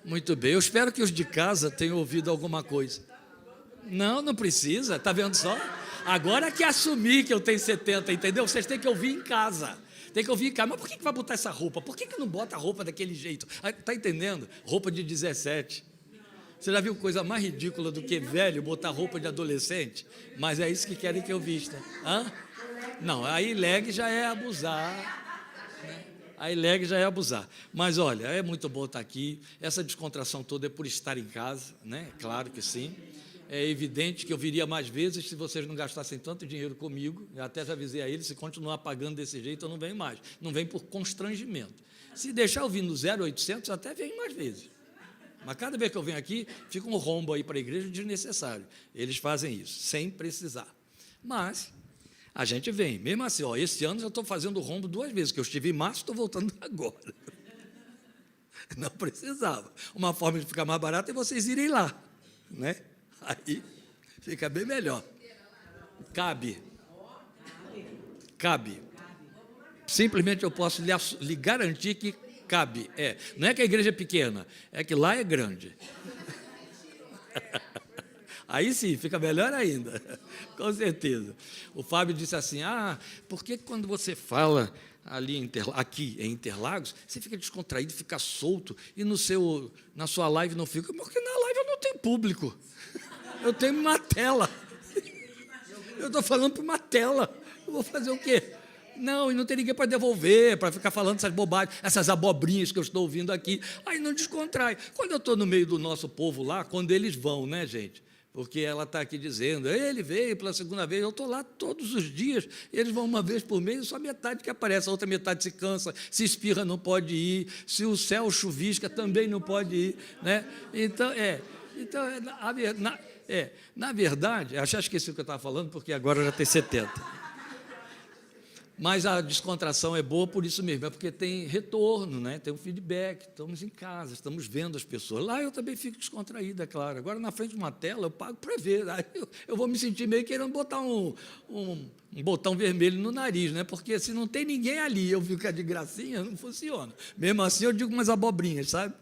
Muito bem, eu espero que os de casa tenham ouvido alguma coisa. Não, não precisa, está vendo só? Agora que assumir que eu tenho 70, entendeu? Vocês têm que ouvir em casa. Tem que ouvir em casa. Mas por que vai botar essa roupa? Por que não bota a roupa daquele jeito? Está entendendo? Roupa de 17. Você já viu coisa mais ridícula do que velho botar roupa de adolescente? Mas é isso que querem que eu vista. Hã? Não, aí leg já é abusar. Né? Aí leg já é abusar. Mas olha, é muito bom estar aqui. Essa descontração toda é por estar em casa, né? Claro que sim. É evidente que eu viria mais vezes se vocês não gastassem tanto dinheiro comigo. Eu até já avisei a eles, se continuar pagando desse jeito, eu não venho mais. Não vem por constrangimento. Se deixar eu vir no 0800, eu até venho mais vezes. Mas cada vez que eu venho aqui, fica um rombo aí para a igreja desnecessário. Eles fazem isso, sem precisar. Mas a gente vem. Mesmo assim, ó, esse ano já estou fazendo rombo 2 vezes, que eu estive em março, estou voltando agora. Não precisava. Uma forma de ficar mais barato é vocês irem lá, né? Aí fica bem melhor. Cabe. Simplesmente eu posso lhe garantir que cabe. Não é que a igreja é pequena, é que lá é grande. Aí sim, fica melhor ainda, com certeza. O Fábio disse assim, por que quando você fala ali aqui em Interlagos, você fica descontraído, fica solto, e na sua live não fica? Porque na live eu não tenho público. Eu tenho uma tela. Eu estou falando para uma tela. Eu vou fazer o quê? Não, e não tem ninguém para devolver, para ficar falando essas bobagens, essas abobrinhas que eu estou ouvindo aqui. Aí não descontrai. Quando eu estou no meio do nosso povo lá, quando eles vão, né, gente? Porque ela está aqui dizendo, ele veio pela 2ª vez, eu estou lá todos os dias, eles vão uma vez por mês, só metade que aparece, a outra metade se cansa, se espirra não pode ir, se o céu chuvisca também não pode ir, né? Na verdade, eu já esqueci o que eu estava falando, porque agora já tem 70. Mas a descontração é boa por isso mesmo, é porque tem retorno, né? Tem um feedback, estamos em casa, estamos vendo as pessoas. Lá eu também fico descontraído, é claro. Agora, na frente de uma tela, eu pago para ver. Aí eu vou me sentir meio querendo botar um botão vermelho no nariz, né? Porque se não tem ninguém ali, eu ficar de gracinha, não funciona. Mesmo assim, eu digo umas abobrinhas, sabe?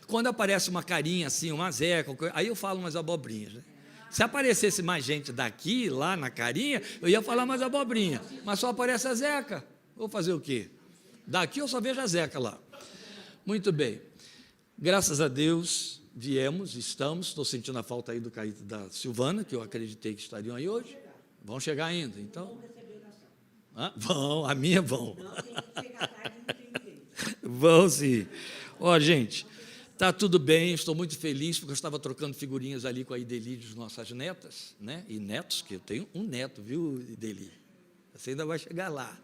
Quando aparece uma carinha assim, uma zeca, aí eu falo umas abobrinhas, né? Se aparecesse mais gente daqui, lá na carinha, eu ia falar mais abobrinha, mas só aparece a zeca. Vou fazer o quê? Daqui eu só vejo a zeca lá. Muito bem. Graças a Deus, estamos. Estou sentindo a falta aí do Caíto e da Silvana, que eu acreditei que estariam aí hoje. Vão chegar ainda, então? Vão, a minha vão. Vão sim. Gente, está tudo bem, estou muito feliz, porque eu estava trocando figurinhas ali com a Ideli de nossas netas, né? E netos, que eu tenho um neto, viu, Ideli? Você ainda vai chegar lá.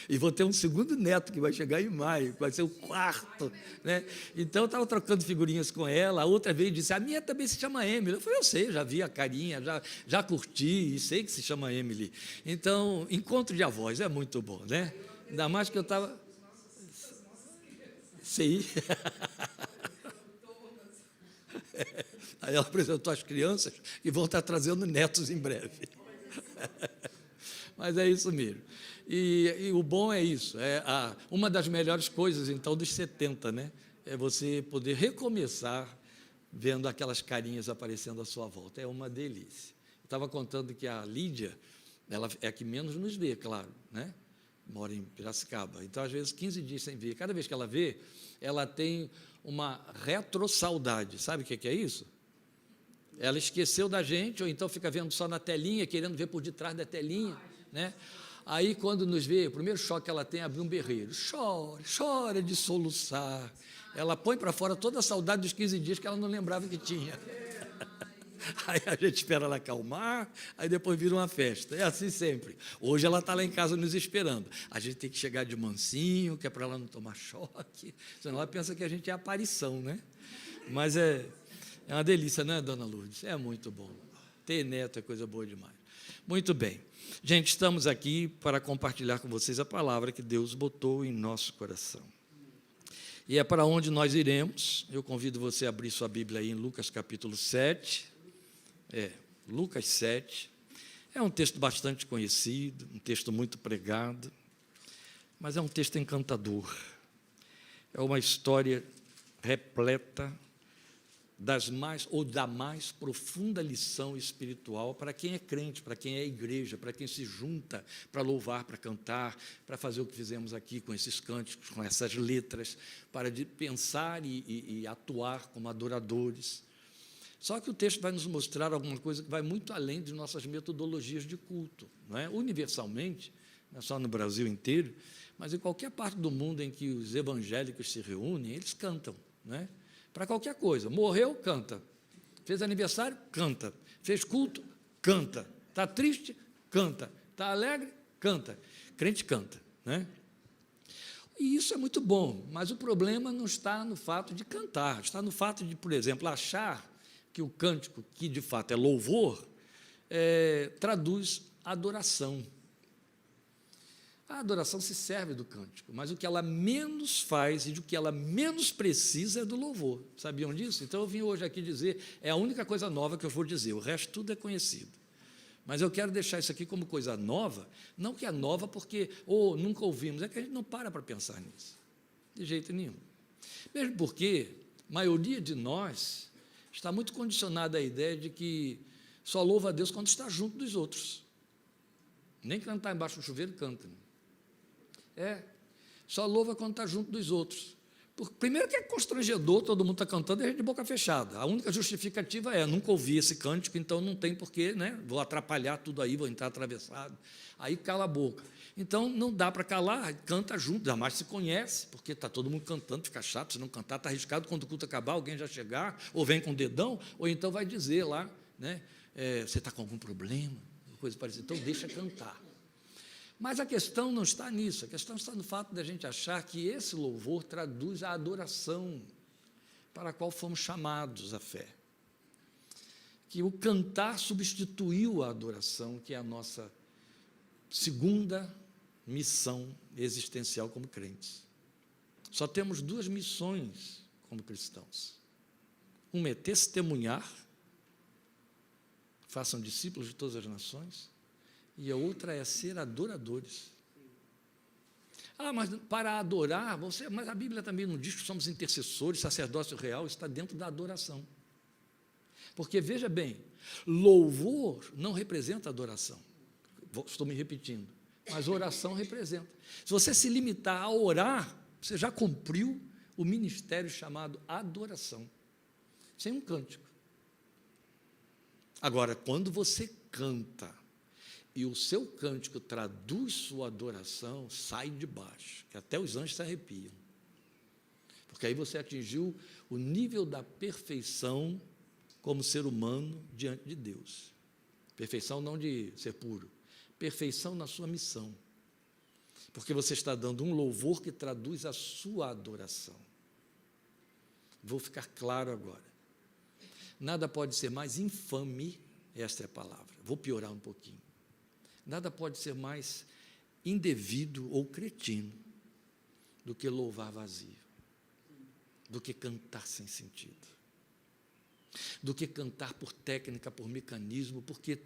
E vou ter um segundo neto que vai chegar em maio, que vai ser o 4º, né? Então, eu estava trocando figurinhas com ela, a outra vez disse, a minha também se chama Emily. Eu falei, eu sei, já vi a carinha, já curti, e sei que se chama Emily. Então, encontro de avós é muito bom, né? Ainda mais que eu estava... Sim. Aí ela apresentou as crianças e vão estar trazendo netos em breve. Mas é isso mesmo. E o bom é isso. Uma das melhores coisas, então, dos 70, né? É você poder recomeçar vendo aquelas carinhas aparecendo à sua volta. É uma delícia. Eu estava contando que a Lídia, ela é a que menos nos vê, claro, né? Mora em Piracicaba. Então, às vezes, 15 dias sem ver. Cada vez que ela vê, ela tem uma retrossaudade. Sabe o que é isso? Ela esqueceu da gente, ou então fica vendo só na telinha, querendo ver por detrás da telinha, né? Aí, quando nos vê, o primeiro choque que ela tem é abrir um berreiro. Chora de soluçar. Ela põe para fora toda a saudade dos 15 dias que ela não lembrava que tinha. Aí a gente espera ela acalmar, aí depois vira uma festa. É assim sempre. Hoje ela está lá em casa nos esperando. A gente tem que chegar de mansinho, que é para ela não tomar choque, senão ela pensa que a gente é aparição, né? Mas é uma delícia, não é, dona Lourdes? É muito bom. Ter neto é coisa boa demais. Muito bem. Gente, estamos aqui para compartilhar com vocês a palavra que Deus botou em nosso coração. E é para onde nós iremos. Eu convido você a abrir sua Bíblia aí em Lucas capítulo 7. Lucas 7. É um texto bastante conhecido, um texto muito pregado, mas é um texto encantador. é uma história repleta da mais profunda lição espiritual para quem é crente, para quem é igreja, para quem se junta para louvar, para cantar, para fazer o que fizemos aqui com esses cânticos, com essas letras, para pensar e atuar como adoradores. Só que o texto vai nos mostrar alguma coisa que vai muito além de nossas metodologias de culto, não é? Universalmente, não é só no Brasil inteiro, mas em qualquer parte do mundo em que os evangélicos se reúnem, eles cantam, não é? Para qualquer coisa. Morreu, canta. Fez aniversário, canta. Fez culto, canta. Está triste, canta. Está alegre, canta. Crente canta, né? E isso é muito bom, mas o problema não está no fato de cantar, está no fato de, por exemplo, achar que o cântico, que de fato é louvor, traduz adoração. A adoração se serve do cântico, mas o que ela menos faz e o que ela menos precisa é do louvor. Sabiam disso? Então eu vim hoje aqui dizer, é a única coisa nova que eu vou dizer, o resto tudo é conhecido. Mas eu quero deixar isso aqui como coisa nova, não que é nova porque nunca ouvimos, é que a gente não para pensar nisso, de jeito nenhum. Mesmo porque a maioria de nós está muito condicionada à ideia de que só louva a Deus quando está junto dos outros. Nem cantar embaixo do chuveiro canta. Só louva quando está junto dos outros. Primeiro que é constrangedor, todo mundo está cantando e a gente de boca fechada. A única justificativa nunca ouvi esse cântico, então não tem porquê, né? Vou atrapalhar tudo aí, vou entrar atravessado. Aí cala a boca. Então não dá para calar, canta junto, jamais se conhece, porque está todo mundo cantando, fica chato, se não cantar, está arriscado, quando o culto acabar, alguém já chegar, ou vem com o dedão, ou então vai dizer lá, né? Você está com algum problema, coisa parecida, então deixa cantar. Mas a questão não está nisso, a questão está no fato de a gente achar que esse louvor traduz a adoração para a qual fomos chamados à fé. Que o cantar substituiu a adoração, que é a nossa segunda missão existencial como crentes. Só temos duas missões como cristãos. Uma é testemunhar, façam discípulos de todas as nações, e a outra é ser adoradores. Mas para adorar, mas a Bíblia também não diz que somos intercessores, sacerdócio real, está dentro da adoração. Porque, veja bem, louvor não representa adoração. Estou me repetindo, mas oração representa. Se você se limitar a orar, você já cumpriu o ministério chamado adoração, sem um cântico. Agora, quando você canta, e o seu cântico traduz sua adoração, sai de baixo, que até os anjos se arrepiam. Porque aí você atingiu o nível da perfeição como ser humano diante de Deus. Perfeição não de ser puro, perfeição na sua missão. Porque você está dando um louvor que traduz a sua adoração. Vou ficar claro agora. Nada pode ser mais infame, esta é a palavra, vou piorar um pouquinho. Nada pode ser mais indevido ou cretino do que louvar vazio, do que cantar sem sentido, do que cantar por técnica, por mecanismo, porque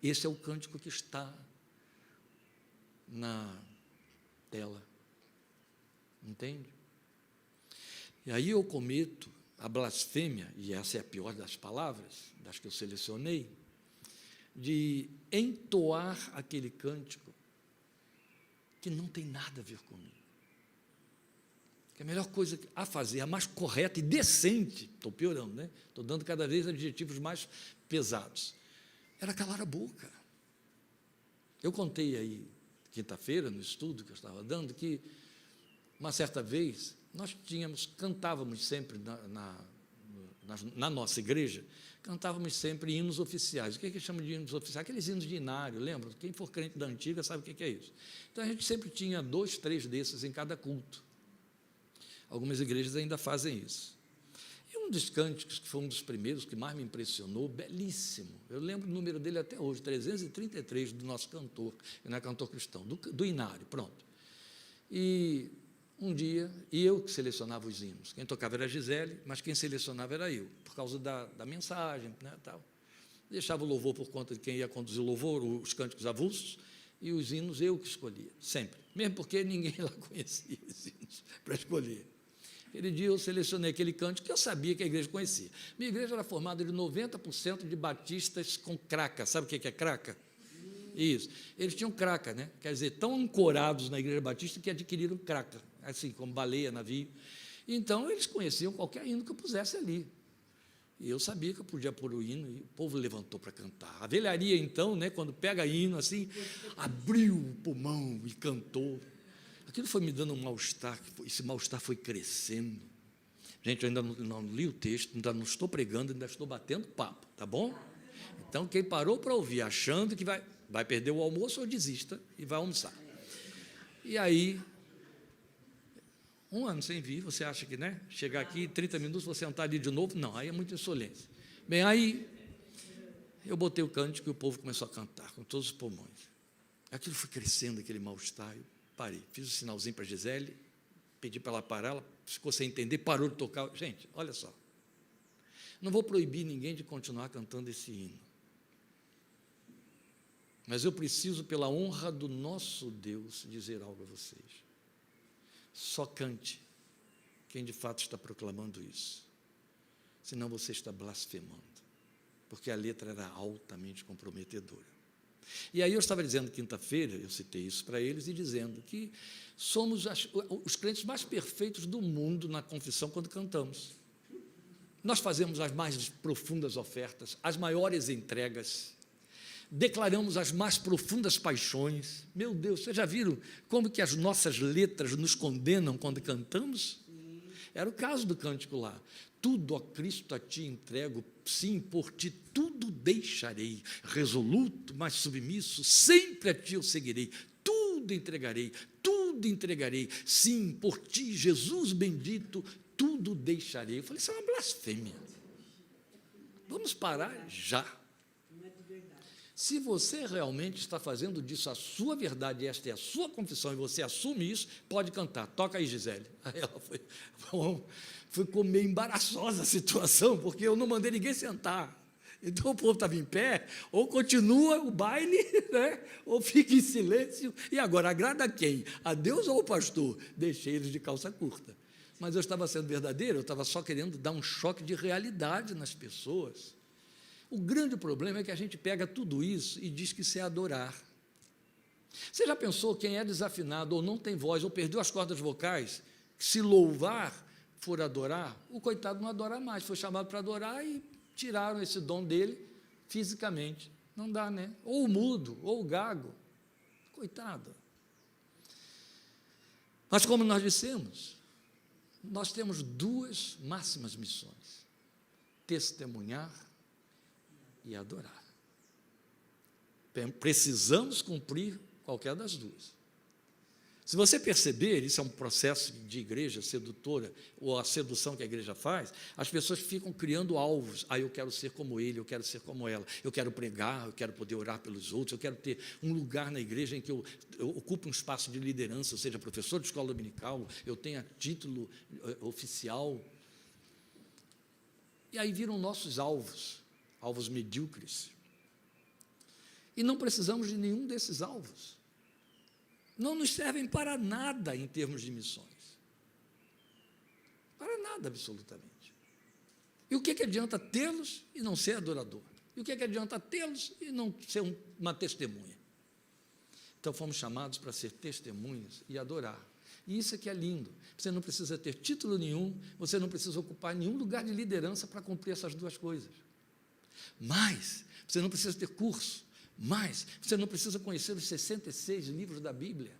esse é o cântico que está na tela, entende? E aí eu cometo a blasfêmia, e essa é a pior das palavras, das que eu selecionei, de entoar aquele cântico que não tem nada a ver comigo. Que a melhor coisa a fazer, a mais correta e decente, estou piorando, né? Estou dando cada vez adjetivos mais pesados, era calar a boca. Eu contei aí, quinta-feira, no estudo que eu estava dando, que uma certa vez nós cantávamos sempre na nossa igreja, cantávamos sempre hinos oficiais. O que é que chama de hinos oficiais? Aqueles hinos de inário, lembra? Quem for crente da antiga sabe o que é isso. Então, a gente sempre tinha 2, 3 desses em cada culto. Algumas igrejas ainda fazem isso. E um dos cânticos, que foi um dos primeiros, que mais me impressionou, belíssimo, eu lembro o número dele até hoje, 333, do nosso cantor, que não é cantor cristão, do inário, pronto. E um dia, e eu que selecionava os hinos, quem tocava era a Gisele, mas quem selecionava era eu, por causa da mensagem, né, tal. Deixava o louvor por conta de quem ia conduzir o louvor, os cânticos avulsos, e os hinos eu que escolhia, sempre, mesmo porque ninguém lá conhecia os hinos para escolher. Aquele dia eu selecionei aquele cântico que eu sabia que a igreja conhecia. Minha igreja era formada de 90% de batistas com craca. Sabe o que é craca? Isso. Eles tinham craca, né? Quer dizer, tão ancorados na igreja batista que adquiriram craca, assim como baleia, navio. Então, eles conheciam qualquer hino que eu pusesse ali. E eu sabia que eu podia pôr o hino, e o povo levantou para cantar. A velharia, então, né, quando pega hino assim, abriu o pulmão e cantou. Aquilo foi me dando um mal-estar, esse mal-estar foi crescendo. Gente, eu ainda não li o texto, ainda não estou pregando, ainda estou batendo papo, tá bom? Então, quem parou para ouvir, achando que vai perder o almoço, ou desista e vai almoçar. E aí, um ano sem vir, você acha que, né? Chegar aqui, 30 minutos, vou sentar ali de novo? Não, aí é muita insolência. Bem, aí, eu botei o cântico e o povo começou a cantar, com todos os pulmões. Aquilo foi crescendo, aquele mal-estar. Parei, fiz o sinalzinho para a Gisele, pedi para ela parar, ela ficou sem entender, parou de tocar. Gente, olha só, não vou proibir ninguém de continuar cantando esse hino, mas eu preciso, pela honra do nosso Deus, dizer algo a vocês. Só cante quem de fato está proclamando isso, senão você está blasfemando, porque a letra era altamente comprometedora. E aí eu estava dizendo quinta-feira, eu citei isso para eles, e dizendo que somos os crentes mais perfeitos do mundo na confissão quando cantamos. Nós fazemos as mais profundas ofertas, as maiores entregas, declaramos as mais profundas paixões. Meu Deus, vocês já viram como que as nossas letras nos condenam quando cantamos? Era o caso do cântico lá. Tudo, ó Cristo, a ti entrego, sim, por ti tudo deixarei, resoluto, mas submisso, sempre a ti eu seguirei, tudo entregarei, sim, por ti, Jesus bendito, tudo deixarei. Eu falei, isso é uma blasfêmia. Vamos parar já. Se você realmente está fazendo disso a sua verdade, e esta é a sua confissão, e você assume isso, pode cantar. Toca aí, Gisele. Aí ela ficou meio embaraçosa a situação, porque eu não mandei ninguém sentar. Então o povo estava em pé, ou continua o baile, né? Ou fica em silêncio. E agora, agrada a quem? A Deus ou ao pastor? Deixei eles de calça curta. Mas eu estava sendo verdadeiro, eu estava só querendo dar um choque de realidade nas pessoas. O grande problema é que a gente pega tudo isso e diz que isso é adorar. Você já pensou, quem é desafinado ou não tem voz, ou perdeu as cordas vocais, se louvar for adorar, o coitado não adora mais, foi chamado para adorar e tiraram esse dom dele fisicamente. Não dá, né? Ou o mudo, ou o gago. Coitado. Mas como nós dissemos, nós temos duas máximas missões: testemunhar e adorar. Precisamos cumprir qualquer das duas. Se você perceber, isso é um processo de igreja sedutora, ou a sedução que a igreja faz, as pessoas ficam criando alvos. Eu quero ser como ele, eu quero ser como ela, eu quero pregar, eu quero poder orar pelos outros, eu quero ter um lugar na igreja em que eu ocupe um espaço de liderança, ou seja, professor de escola dominical, eu tenha título oficial. E aí viram nossos alvos medíocres. E não precisamos de nenhum desses alvos. Não nos servem para nada em termos de missões. Para nada, absolutamente. E o que adianta tê-los e não ser adorador? E o que adianta tê-los e não ser uma testemunha? Então, fomos chamados para ser testemunhas e adorar. E isso é que é lindo. Você não precisa ter título nenhum, você não precisa ocupar nenhum lugar de liderança para cumprir essas duas coisas. Mas você não precisa ter curso, mas você não precisa conhecer os 66 livros da Bíblia,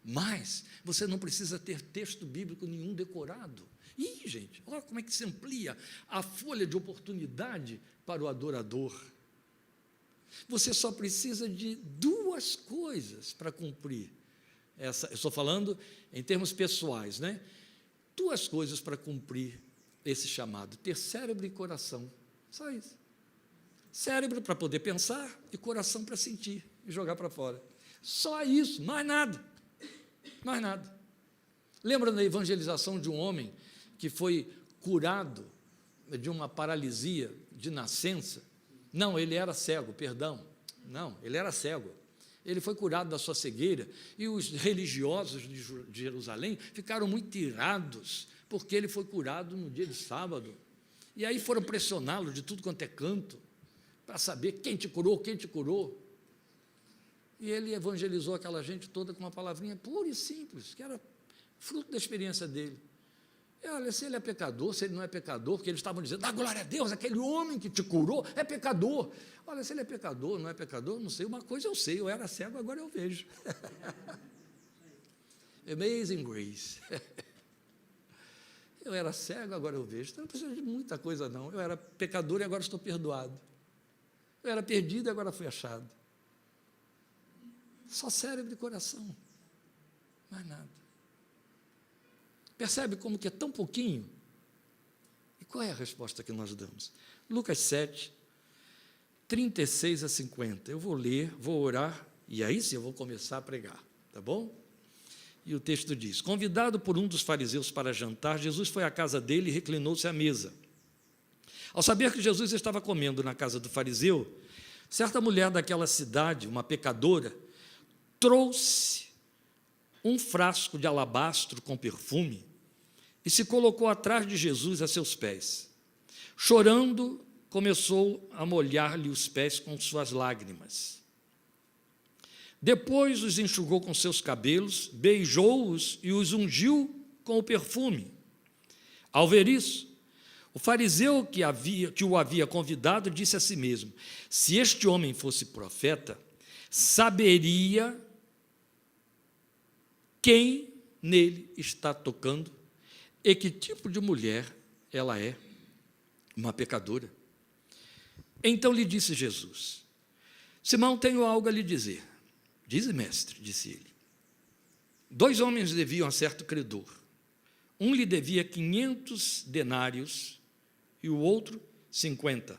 mas você não precisa ter texto bíblico nenhum decorado. Ih, gente, olha como é que se amplia a folha de oportunidade para o adorador. Você só precisa de duas coisas para cumprir essa. Eu estou falando em termos pessoais, né? Duas coisas para cumprir esse chamado: ter cérebro e coração. Só isso. Cérebro para poder pensar e coração para sentir e jogar para fora. Só isso, mais nada. Mais nada. Lembra da evangelização de um homem que foi curado de uma paralisia de nascença? Não, ele era cego, perdão. Não, ele era cego. Ele foi curado da sua cegueira e os religiosos de Jerusalém ficaram muito irados porque ele foi curado no dia de sábado. E aí foram pressioná-lo de tudo quanto é canto, para saber quem te curou, quem te curou. E ele evangelizou aquela gente toda com uma palavrinha pura e simples, que era fruto da experiência dele. E olha, se ele é pecador, se ele não é pecador, porque eles estavam dizendo, glória a Deus, aquele homem que te curou é pecador. Olha, se ele é pecador, não é pecador, não sei, uma coisa eu sei, eu era cego, agora eu vejo. Amazing Grace. Eu era cego, agora eu vejo. Então, não precisa de muita coisa, não. Eu era pecador e agora estou perdoado. Eu era perdido e agora fui achado. Só cérebro e coração. Mais nada. Percebe como que é tão pouquinho? E qual é a resposta que nós damos? Lucas 7, 36 a 50. Eu vou ler, vou orar, e aí sim eu vou começar a pregar, tá bom? E o texto diz, convidado por um dos fariseus para jantar, Jesus foi à casa dele e reclinou-se à mesa. Ao saber que Jesus estava comendo na casa do fariseu, certa mulher daquela cidade, uma pecadora, trouxe um frasco de alabastro com perfume e se colocou atrás de Jesus a seus pés. Chorando, começou a molhar-lhe os pés com suas lágrimas. Depois os enxugou com seus cabelos, beijou-os e os ungiu com o perfume. Ao ver isso, o fariseu que o havia convidado disse a si mesmo, se este homem fosse profeta, saberia quem nele está tocando e que tipo de mulher ela é, uma pecadora. Então lhe disse Jesus, Simão, tenho algo a lhe dizer. Dize, mestre, disse ele. 2 homens deviam a certo credor. Um lhe devia 500 denários e o outro 50.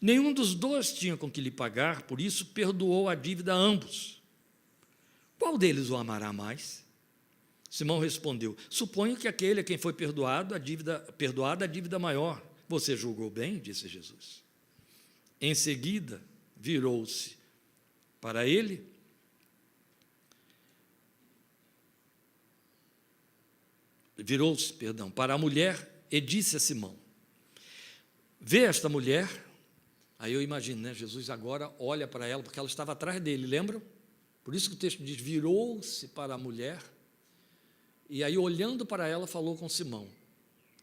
Nenhum dos dois tinha com que lhe pagar, por isso perdoou a dívida a ambos. Qual deles o amará mais? Simão respondeu, suponho que aquele a quem foi perdoada a dívida maior. Você julgou bem, disse Jesus. Em seguida, virou-se para a mulher e disse a Simão, vê esta mulher? Aí eu imagino, né? Jesus agora olha para ela, porque ela estava atrás dele, lembram? Por isso que o texto diz, virou-se para a mulher, e aí olhando para ela, falou com Simão.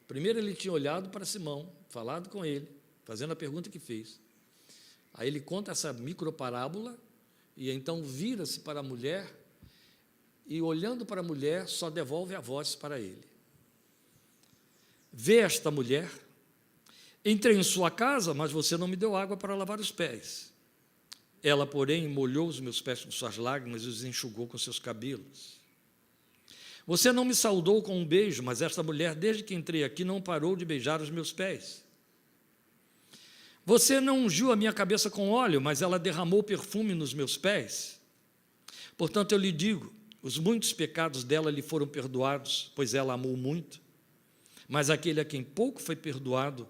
Primeiro ele tinha olhado para Simão, falado com ele, fazendo a pergunta que fez. Aí ele conta essa microparábola, e então vira-se para a mulher, e olhando para a mulher, só devolve a voz para ele. Vê esta mulher? Entrei em sua casa, mas você não me deu água para lavar os pés. Ela, porém, molhou os meus pés com suas lágrimas e os enxugou com seus cabelos. Você não me saudou com um beijo, mas esta mulher, desde que entrei aqui, não parou de beijar os meus pés. Você não ungiu a minha cabeça com óleo, mas ela derramou perfume nos meus pés. Portanto, eu lhe digo, os muitos pecados dela lhe foram perdoados, pois ela amou muito. Mas aquele a quem pouco foi perdoado,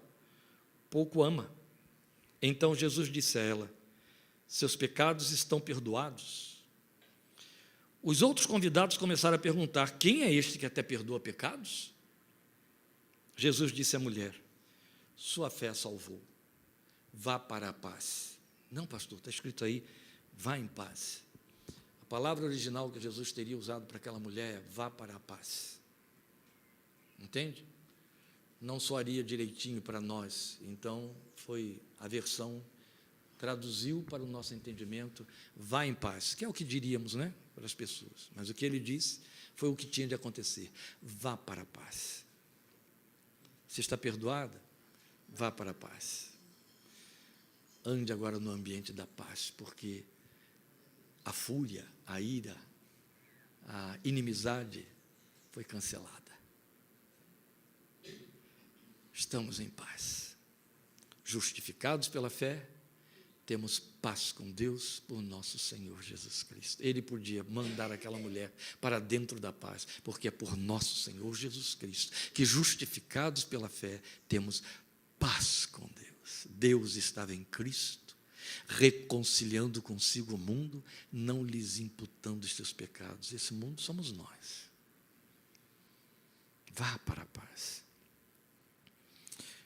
pouco ama. Então Jesus disse a ela, seus pecados estão perdoados. Os outros convidados começaram a perguntar, quem é este que até perdoa pecados? Jesus disse à mulher, sua fé salvou, vá para a paz. Não, pastor, está escrito aí, vá em paz. A palavra original que Jesus teria usado para aquela mulher é, vá para a paz. Entende? Não soaria direitinho para nós, então foi a versão, traduziu para o nosso entendimento, vá em paz, que é o que diríamos, né, para as pessoas, mas o que ele disse foi o que tinha de acontecer, vá para a paz. Se está perdoada, vá para a paz. Ande agora no ambiente da paz, porque a fúria, a ira, a inimizade foi cancelada. Estamos em paz, justificados pela fé, temos paz com Deus por nosso Senhor Jesus Cristo. Ele podia mandar aquela mulher para dentro da paz, porque é por nosso Senhor Jesus Cristo que, justificados pela fé, temos paz com Deus. Deus estava em Cristo, reconciliando consigo o mundo, não lhes imputando os seus pecados. Esse mundo somos nós. Vá para a paz.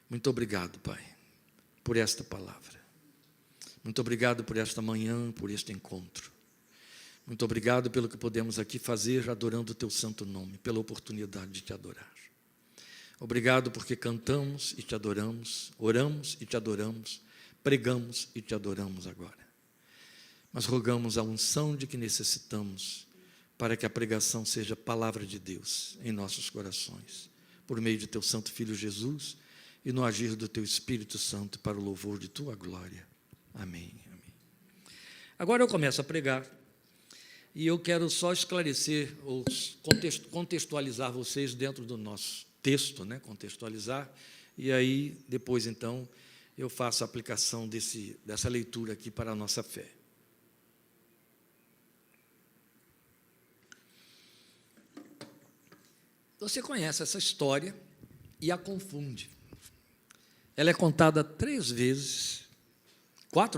Muito obrigado, Pai, por esta palavra. Muito obrigado por esta manhã, por este encontro. Muito obrigado pelo que podemos aqui fazer, adorando o Teu santo nome, pela oportunidade de Te adorar. Obrigado porque cantamos e Te adoramos, oramos e Te adoramos, pregamos e Te adoramos agora. Mas rogamos a unção de que necessitamos para que a pregação seja palavra de Deus em nossos corações, por meio de Teu Santo Filho Jesus e no agir do Teu Espírito Santo para o louvor de Tua glória. Amém. Amém. Agora eu começo a pregar e eu quero só esclarecer ou contextualizar vocês dentro do nosso texto, né? Contextualizar, e aí depois então eu faço a aplicação dessa leitura aqui para a nossa fé. Você conhece essa história e a confunde. Ela é contada 4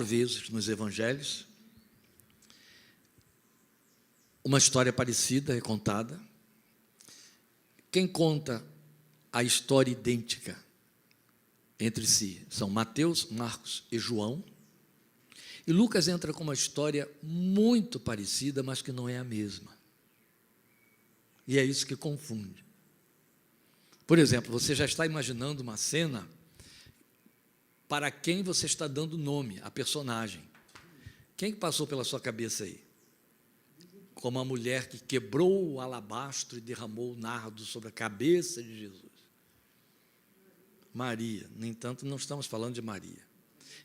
vezes nos evangelhos. Uma história parecida é contada. Quem conta a história idêntica entre si são Mateus, Marcos e João. E Lucas entra com uma história muito parecida, mas que não é a mesma. E é isso que confunde. Por exemplo, você já está imaginando uma cena para quem você está dando nome, a personagem. Quem passou pela sua cabeça aí? Como a mulher que quebrou o alabastro e derramou o nardo sobre a cabeça de Jesus. Maria. No entanto, não estamos falando de Maria.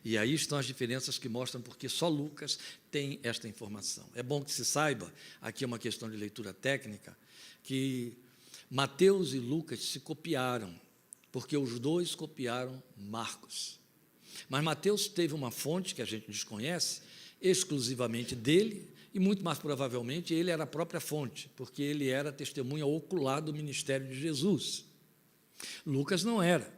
E aí estão as diferenças que mostram porque só Lucas tem esta informação. É bom que se saiba, aqui é uma questão de leitura técnica, que Mateus e Lucas se copiaram, porque os dois copiaram Marcos. Mas Mateus teve uma fonte que a gente desconhece, exclusivamente dele, e muito mais provavelmente ele era a própria fonte, porque ele era testemunha ocular do ministério de Jesus. Lucas não era.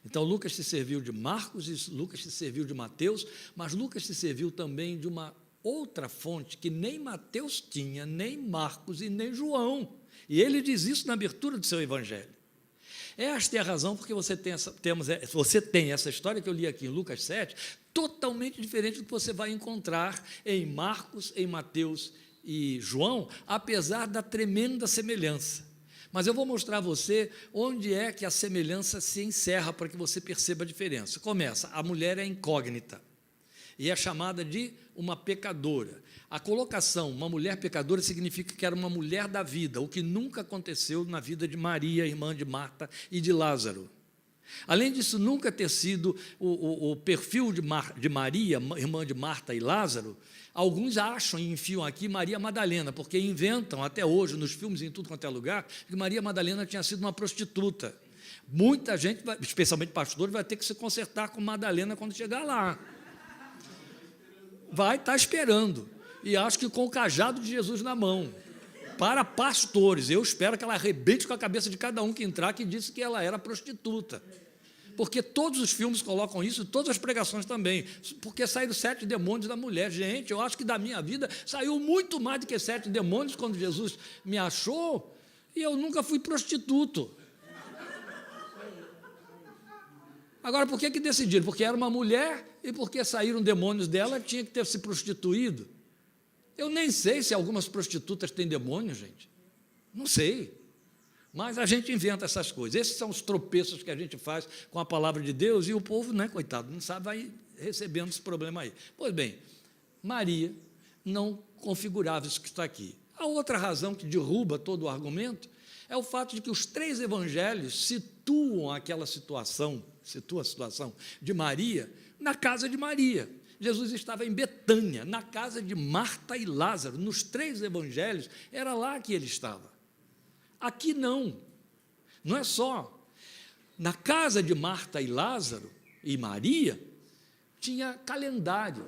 Então, Lucas se serviu de Marcos e Lucas se serviu de Mateus, mas Lucas se serviu também de uma outra fonte que nem Mateus tinha, nem Marcos e nem João. E ele diz isso na abertura do seu evangelho. Esta é a razão porque você tem essa história que eu li aqui em Lucas 7, totalmente diferente do que você vai encontrar em Marcos, em Mateus e João, apesar da tremenda semelhança. Mas eu vou mostrar a você onde é que a semelhança se encerra para que você perceba a diferença. Começa, a mulher é incógnita e é chamada de uma pecadora. A colocação, uma mulher pecadora, significa que era uma mulher da vida, o que nunca aconteceu na vida de Maria, irmã de Marta e de Lázaro. Além disso, nunca ter sido o perfil de Maria, irmã de Marta e Lázaro, alguns acham e enfiam aqui Maria Madalena, porque inventam até hoje, nos filmes e em tudo quanto é lugar, que Maria Madalena tinha sido uma prostituta. Muita gente, especialmente pastores, vai ter que se consertar com Madalena quando chegar lá. Vai estar esperando. E acho que com o cajado de Jesus na mão. Para pastores, eu espero que ela arrebente com a cabeça de cada um que entrar, que disse que ela era prostituta. Porque todos os filmes colocam isso, todas as pregações também. Porque saíram 7 demônios da mulher. Gente, eu acho que da minha vida saiu muito mais do que 7 demônios quando Jesus me achou, e eu nunca fui prostituto. Agora, por que decidiram? Porque era uma mulher e porque saíram demônios dela, tinha que ter se prostituído. Eu nem sei se algumas prostitutas têm demônio, gente. Não sei. Mas a gente inventa essas coisas. Esses são os tropeços que a gente faz com a palavra de Deus e o povo, né, coitado, não sabe, vai recebendo esse problema aí. Pois bem, Maria não configurava isso que está aqui. A outra razão que derruba todo o argumento é o fato de que os 3 evangelhos situam a situação de Maria na casa de Maria. Jesus estava em Betânia, na casa de Marta e Lázaro. Nos 3 evangelhos, era lá que ele estava. Aqui não é só. Na casa de Marta e Lázaro e Maria, tinha calendário.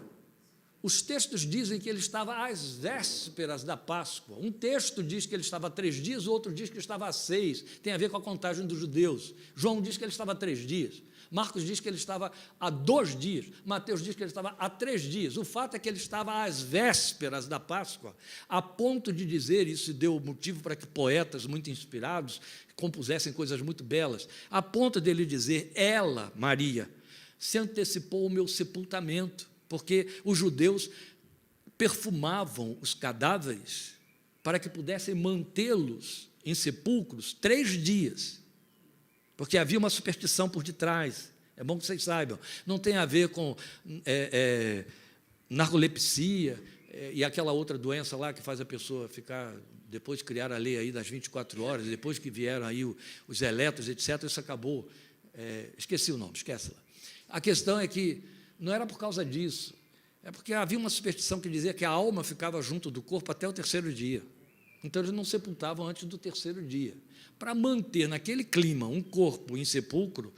Os textos dizem que ele estava às vésperas da Páscoa. Um texto diz que ele estava há 3 dias, o outro diz que estava há 6. Tem a ver com a contagem dos judeus. João diz que ele estava há 3 dias. Marcos diz que ele estava há 2 dias. Mateus diz que ele estava há 3 dias. O fato é que ele estava às vésperas da Páscoa, a ponto de dizer, isso deu motivo para que poetas muito inspirados compusessem coisas muito belas, a ponto de ele dizer, ela, Maria, se antecipou o meu sepultamento, porque os judeus perfumavam os cadáveres para que pudessem mantê-los em sepulcros 3 dias, porque havia uma superstição por detrás. É bom que vocês saibam, não tem a ver com narcolepsia e aquela outra doença lá que faz a pessoa ficar, depois criar a lei aí das 24 horas, depois que vieram aí os elétrons, etc., isso acabou, esqueci o nome, esquece lá. A questão é que não era por causa disso, é porque havia uma superstição que dizia que a alma ficava junto do corpo até o 3º dia. Então, eles não sepultavam antes do 3º dia. Para manter naquele clima um corpo em sepulcro,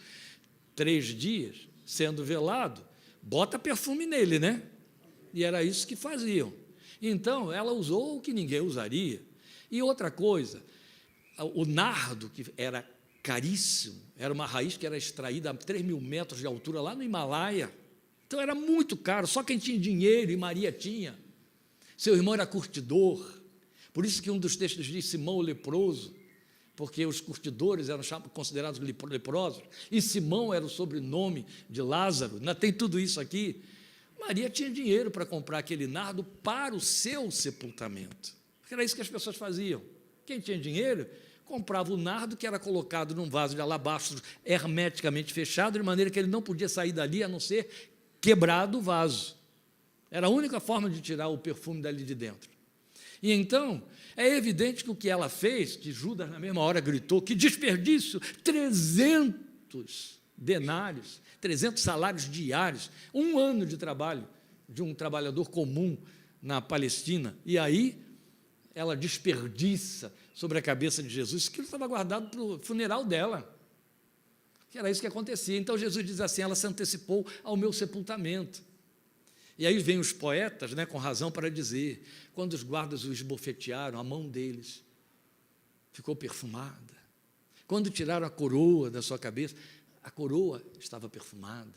3 dias, sendo velado, bota perfume nele, né? E era isso que faziam. Então, ela usou o que ninguém usaria. E outra coisa, o nardo, que era caríssimo, era uma raiz que era extraída a 3.000 metros de altura, lá no Himalaia. Então, era muito caro, só quem tinha dinheiro, e Maria tinha. Seu irmão era curtidor, por isso que um dos textos diz Simão o leproso, porque os curtidores eram considerados leprosos, e Simão era o sobrenome de Lázaro, ainda tem tudo isso aqui. Maria tinha dinheiro para comprar aquele nardo para o seu sepultamento, porque era isso que as pessoas faziam. Quem tinha dinheiro comprava o nardo, que era colocado num vaso de alabastro hermeticamente fechado, de maneira que ele não podia sair dali, a não ser quebrado o vaso. Era a única forma de tirar o perfume dali de dentro. E então, é evidente que o que ela fez, que Judas na mesma hora gritou, que desperdício, 300 denários, 300 salários diários, 1 ano de trabalho de um trabalhador comum na Palestina, e aí ela desperdiça sobre a cabeça de Jesus, que estava guardado para o funeral dela, que era isso que acontecia. Então Jesus diz assim, ela se antecipou ao meu sepultamento. E aí vem os poetas, né, com razão para dizer, quando os guardas o esbofetearam, a mão deles ficou perfumada. Quando tiraram a coroa da sua cabeça, a coroa estava perfumada.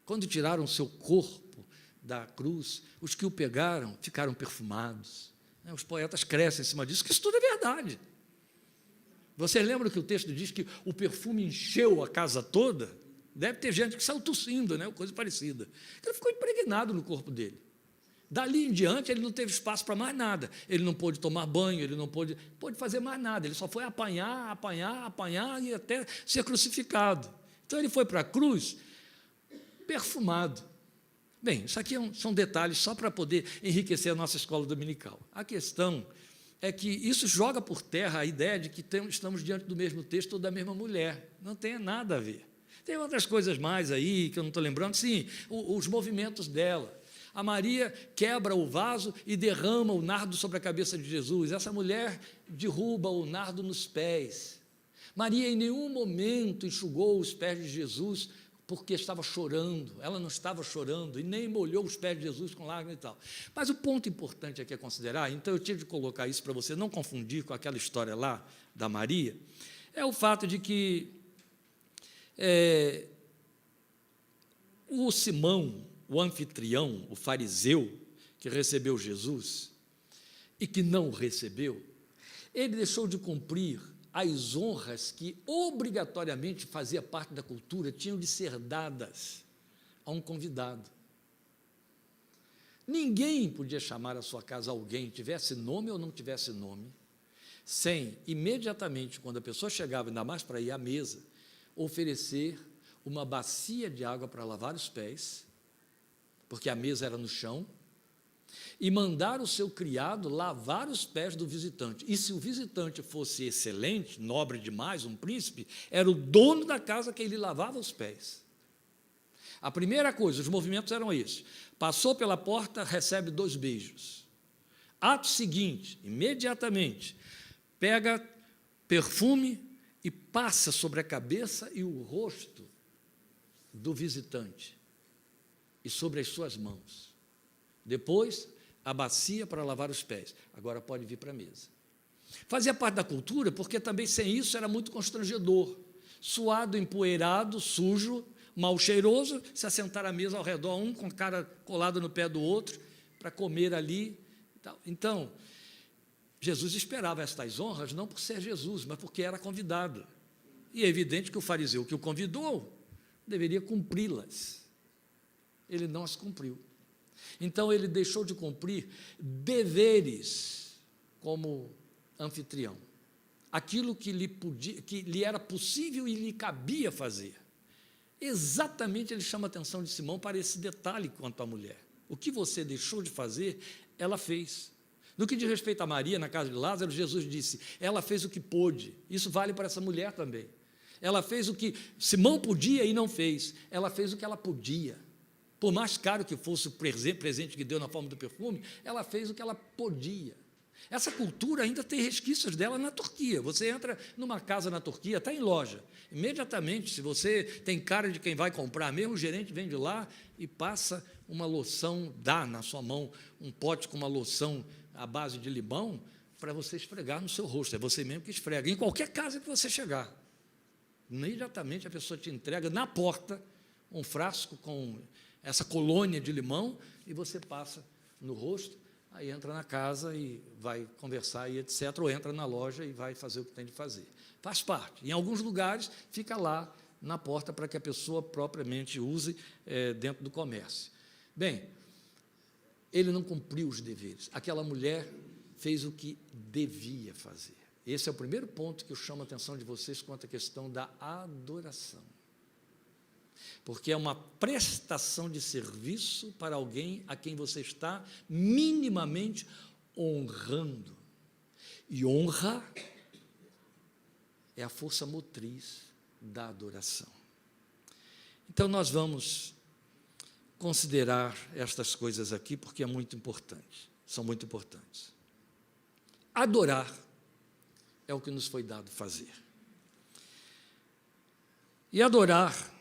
Quando tiraram o seu corpo da cruz, os que o pegaram ficaram perfumados. Os poetas crescem em cima disso, que isso tudo é verdade. Você lembra que o texto diz que o perfume encheu a casa toda? Deve ter gente que saiu tossindo, né? Coisa parecida. Ele ficou impregnado no corpo dele. Dali em diante, ele não teve espaço para mais nada. Ele não pôde tomar banho, ele não pôde fazer mais nada. Ele só foi apanhar e até ser crucificado. Então, ele foi para a cruz perfumado. Bem, isso aqui são detalhes só para poder enriquecer a nossa escola dominical. A questão é que isso joga por terra a ideia de que estamos diante do mesmo texto ou da mesma mulher. Não tem nada a ver. Tem outras coisas mais aí que eu não estou lembrando. Sim, os movimentos dela. A Maria quebra o vaso e derrama o nardo sobre a cabeça de Jesus. Essa mulher derruba o nardo nos pés. Maria em nenhum momento enxugou os pés de Jesus porque estava chorando. Ela não estava chorando e nem molhou os pés de Jesus com lágrimas e tal. Mas o ponto importante aqui a considerar, então eu tive de colocar isso para você não confundir com aquela história lá da Maria, é o fato de que o Simão, o anfitrião, o fariseu, que recebeu Jesus e que não o recebeu, ele deixou de cumprir as honras que obrigatoriamente fazia parte da cultura, tinham de ser dadas a um convidado. Ninguém podia chamar à sua casa alguém, tivesse nome ou não tivesse nome, sem, imediatamente, quando a pessoa chegava, ainda mais para ir à mesa, oferecer uma bacia de água para lavar os pés, porque a mesa era no chão, e mandar o seu criado lavar os pés do visitante. E se o visitante fosse excelente, nobre demais, um príncipe, era o dono da casa que lhe lavava os pés. A primeira coisa, os movimentos eram esses. Passou pela porta, recebe 2 beijos. Ato seguinte, imediatamente, pega perfume e passa sobre a cabeça e o rosto do visitante e sobre as suas mãos. Depois, a bacia para lavar os pés. Agora pode vir para a mesa. Fazia parte da cultura, porque também sem isso era muito constrangedor. Suado, empoeirado, sujo, mal cheiroso, se assentar à mesa ao redor, um com a cara colada no pé do outro, para comer ali. Então, Jesus esperava estas honras não por ser Jesus, mas porque era convidado. E é evidente que o fariseu que o convidou deveria cumpri-las. Ele não as cumpriu. Então, ele deixou de cumprir deveres como anfitrião. Aquilo que lhe era possível e lhe cabia fazer. Exatamente, ele chama a atenção de Simão para esse detalhe quanto à mulher. O que você deixou de fazer, ela fez. No que diz respeito a Maria, na casa de Lázaro, Jesus disse, ela fez o que pôde. Isso vale para essa mulher também. Ela fez o que Simão podia e não fez. Ela fez o que ela podia. Por mais caro que fosse o presente que deu na forma do perfume, ela fez o que ela podia. Essa cultura ainda tem resquícios dela na Turquia. Você entra numa casa na Turquia, está em loja. Imediatamente, se você tem cara de quem vai comprar mesmo, o gerente vem de lá e passa uma loção, dá na sua mão um pote com uma loção à base de limão para você esfregar no seu rosto. É você mesmo que esfrega. Em qualquer casa que você chegar, imediatamente a pessoa te entrega na porta um frasco com essa colônia de limão e você passa no rosto. Aí entra na casa e vai conversar e etc., ou entra na loja e vai fazer o que tem de fazer. Faz parte. Em alguns lugares, fica lá na porta para que a pessoa propriamente use dentro do comércio. Bem, ele não cumpriu os deveres. Aquela mulher fez o que devia fazer. Esse é o primeiro ponto que eu chamo a atenção de vocês quanto à questão da adoração. Porque é uma prestação de serviço para alguém a quem você está minimamente honrando. E honra é a força motriz da adoração. Então, nós vamos considerar estas coisas aqui, porque é muito importante, são muito importantes. Adorar é o que nos foi dado fazer. E adorar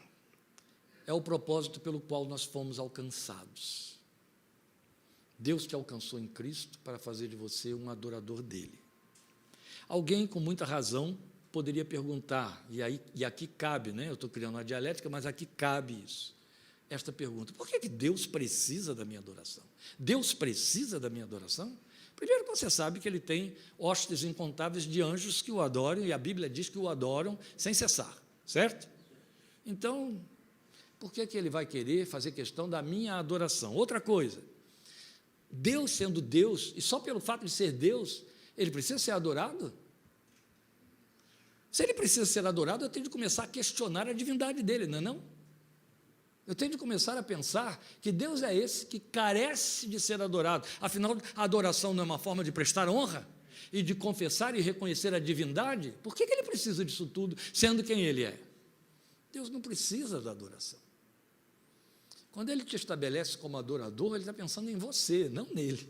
é o propósito pelo qual nós fomos alcançados. Deus te alcançou em Cristo para fazer de você um adorador dele. Alguém com muita razão poderia perguntar, e aqui cabe, né? Eu estou criando uma dialética, mas aqui cabe isso, esta pergunta: por que Deus precisa da minha adoração? Deus precisa da minha adoração? Primeiro, você sabe que ele tem hostes incontáveis de anjos que o adoram, e a Bíblia diz que o adoram sem cessar, certo? Então, por que ele vai querer fazer questão da minha adoração? Outra coisa, Deus sendo Deus, e só pelo fato de ser Deus, ele precisa ser adorado? Se ele precisa ser adorado, eu tenho de começar a questionar a divindade dele, não é não? Eu tenho de começar a pensar que Deus é esse que carece de ser adorado. Afinal, a adoração não é uma forma de prestar honra e de confessar e reconhecer a divindade? Por que ele precisa disso tudo, sendo quem ele é? Deus não precisa da adoração. Quando ele te estabelece como adorador, ele está pensando em você, não nele.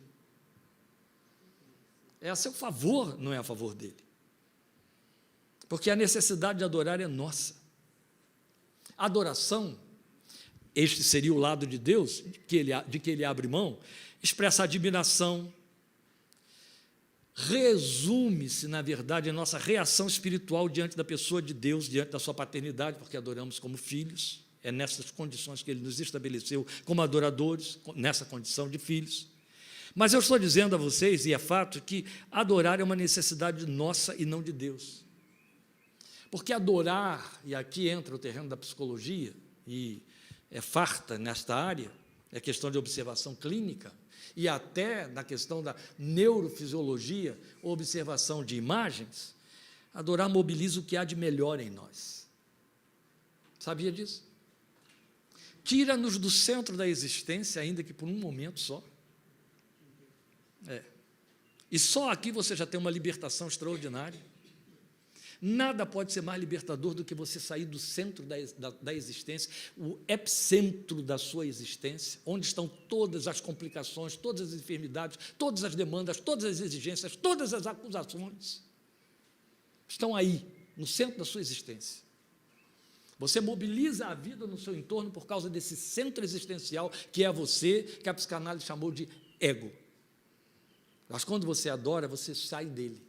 É a seu favor, não é a favor dele. Porque a necessidade de adorar é nossa. Adoração, este seria o lado de Deus, de que ele abre mão, expressa admiração, resume-se, na verdade, a nossa reação espiritual diante da pessoa de Deus, diante da sua paternidade, porque adoramos como filhos. É nessas condições que ele nos estabeleceu como adoradores, nessa condição de filhos. Mas eu estou dizendo a vocês, e é fato, que adorar é uma necessidade nossa e não de Deus. Porque adorar, e aqui entra o terreno da psicologia, e é farta nesta área, é questão de observação clínica, e até na questão da neurofisiologia, observação de imagens, adorar mobiliza o que há de melhor em nós. Sabia disso? Tira-nos do centro da existência, ainda que por um momento só. E só aqui você já tem uma libertação extraordinária. Nada pode ser mais libertador do que você sair do centro da existência, o epicentro da sua existência, onde estão todas as complicações, todas as enfermidades, todas as demandas, todas as exigências, todas as acusações. Estão aí, no centro da sua existência. Você mobiliza a vida no seu entorno por causa desse centro existencial que é você, que a psicanálise chamou de ego. Mas quando você adora, você sai dele.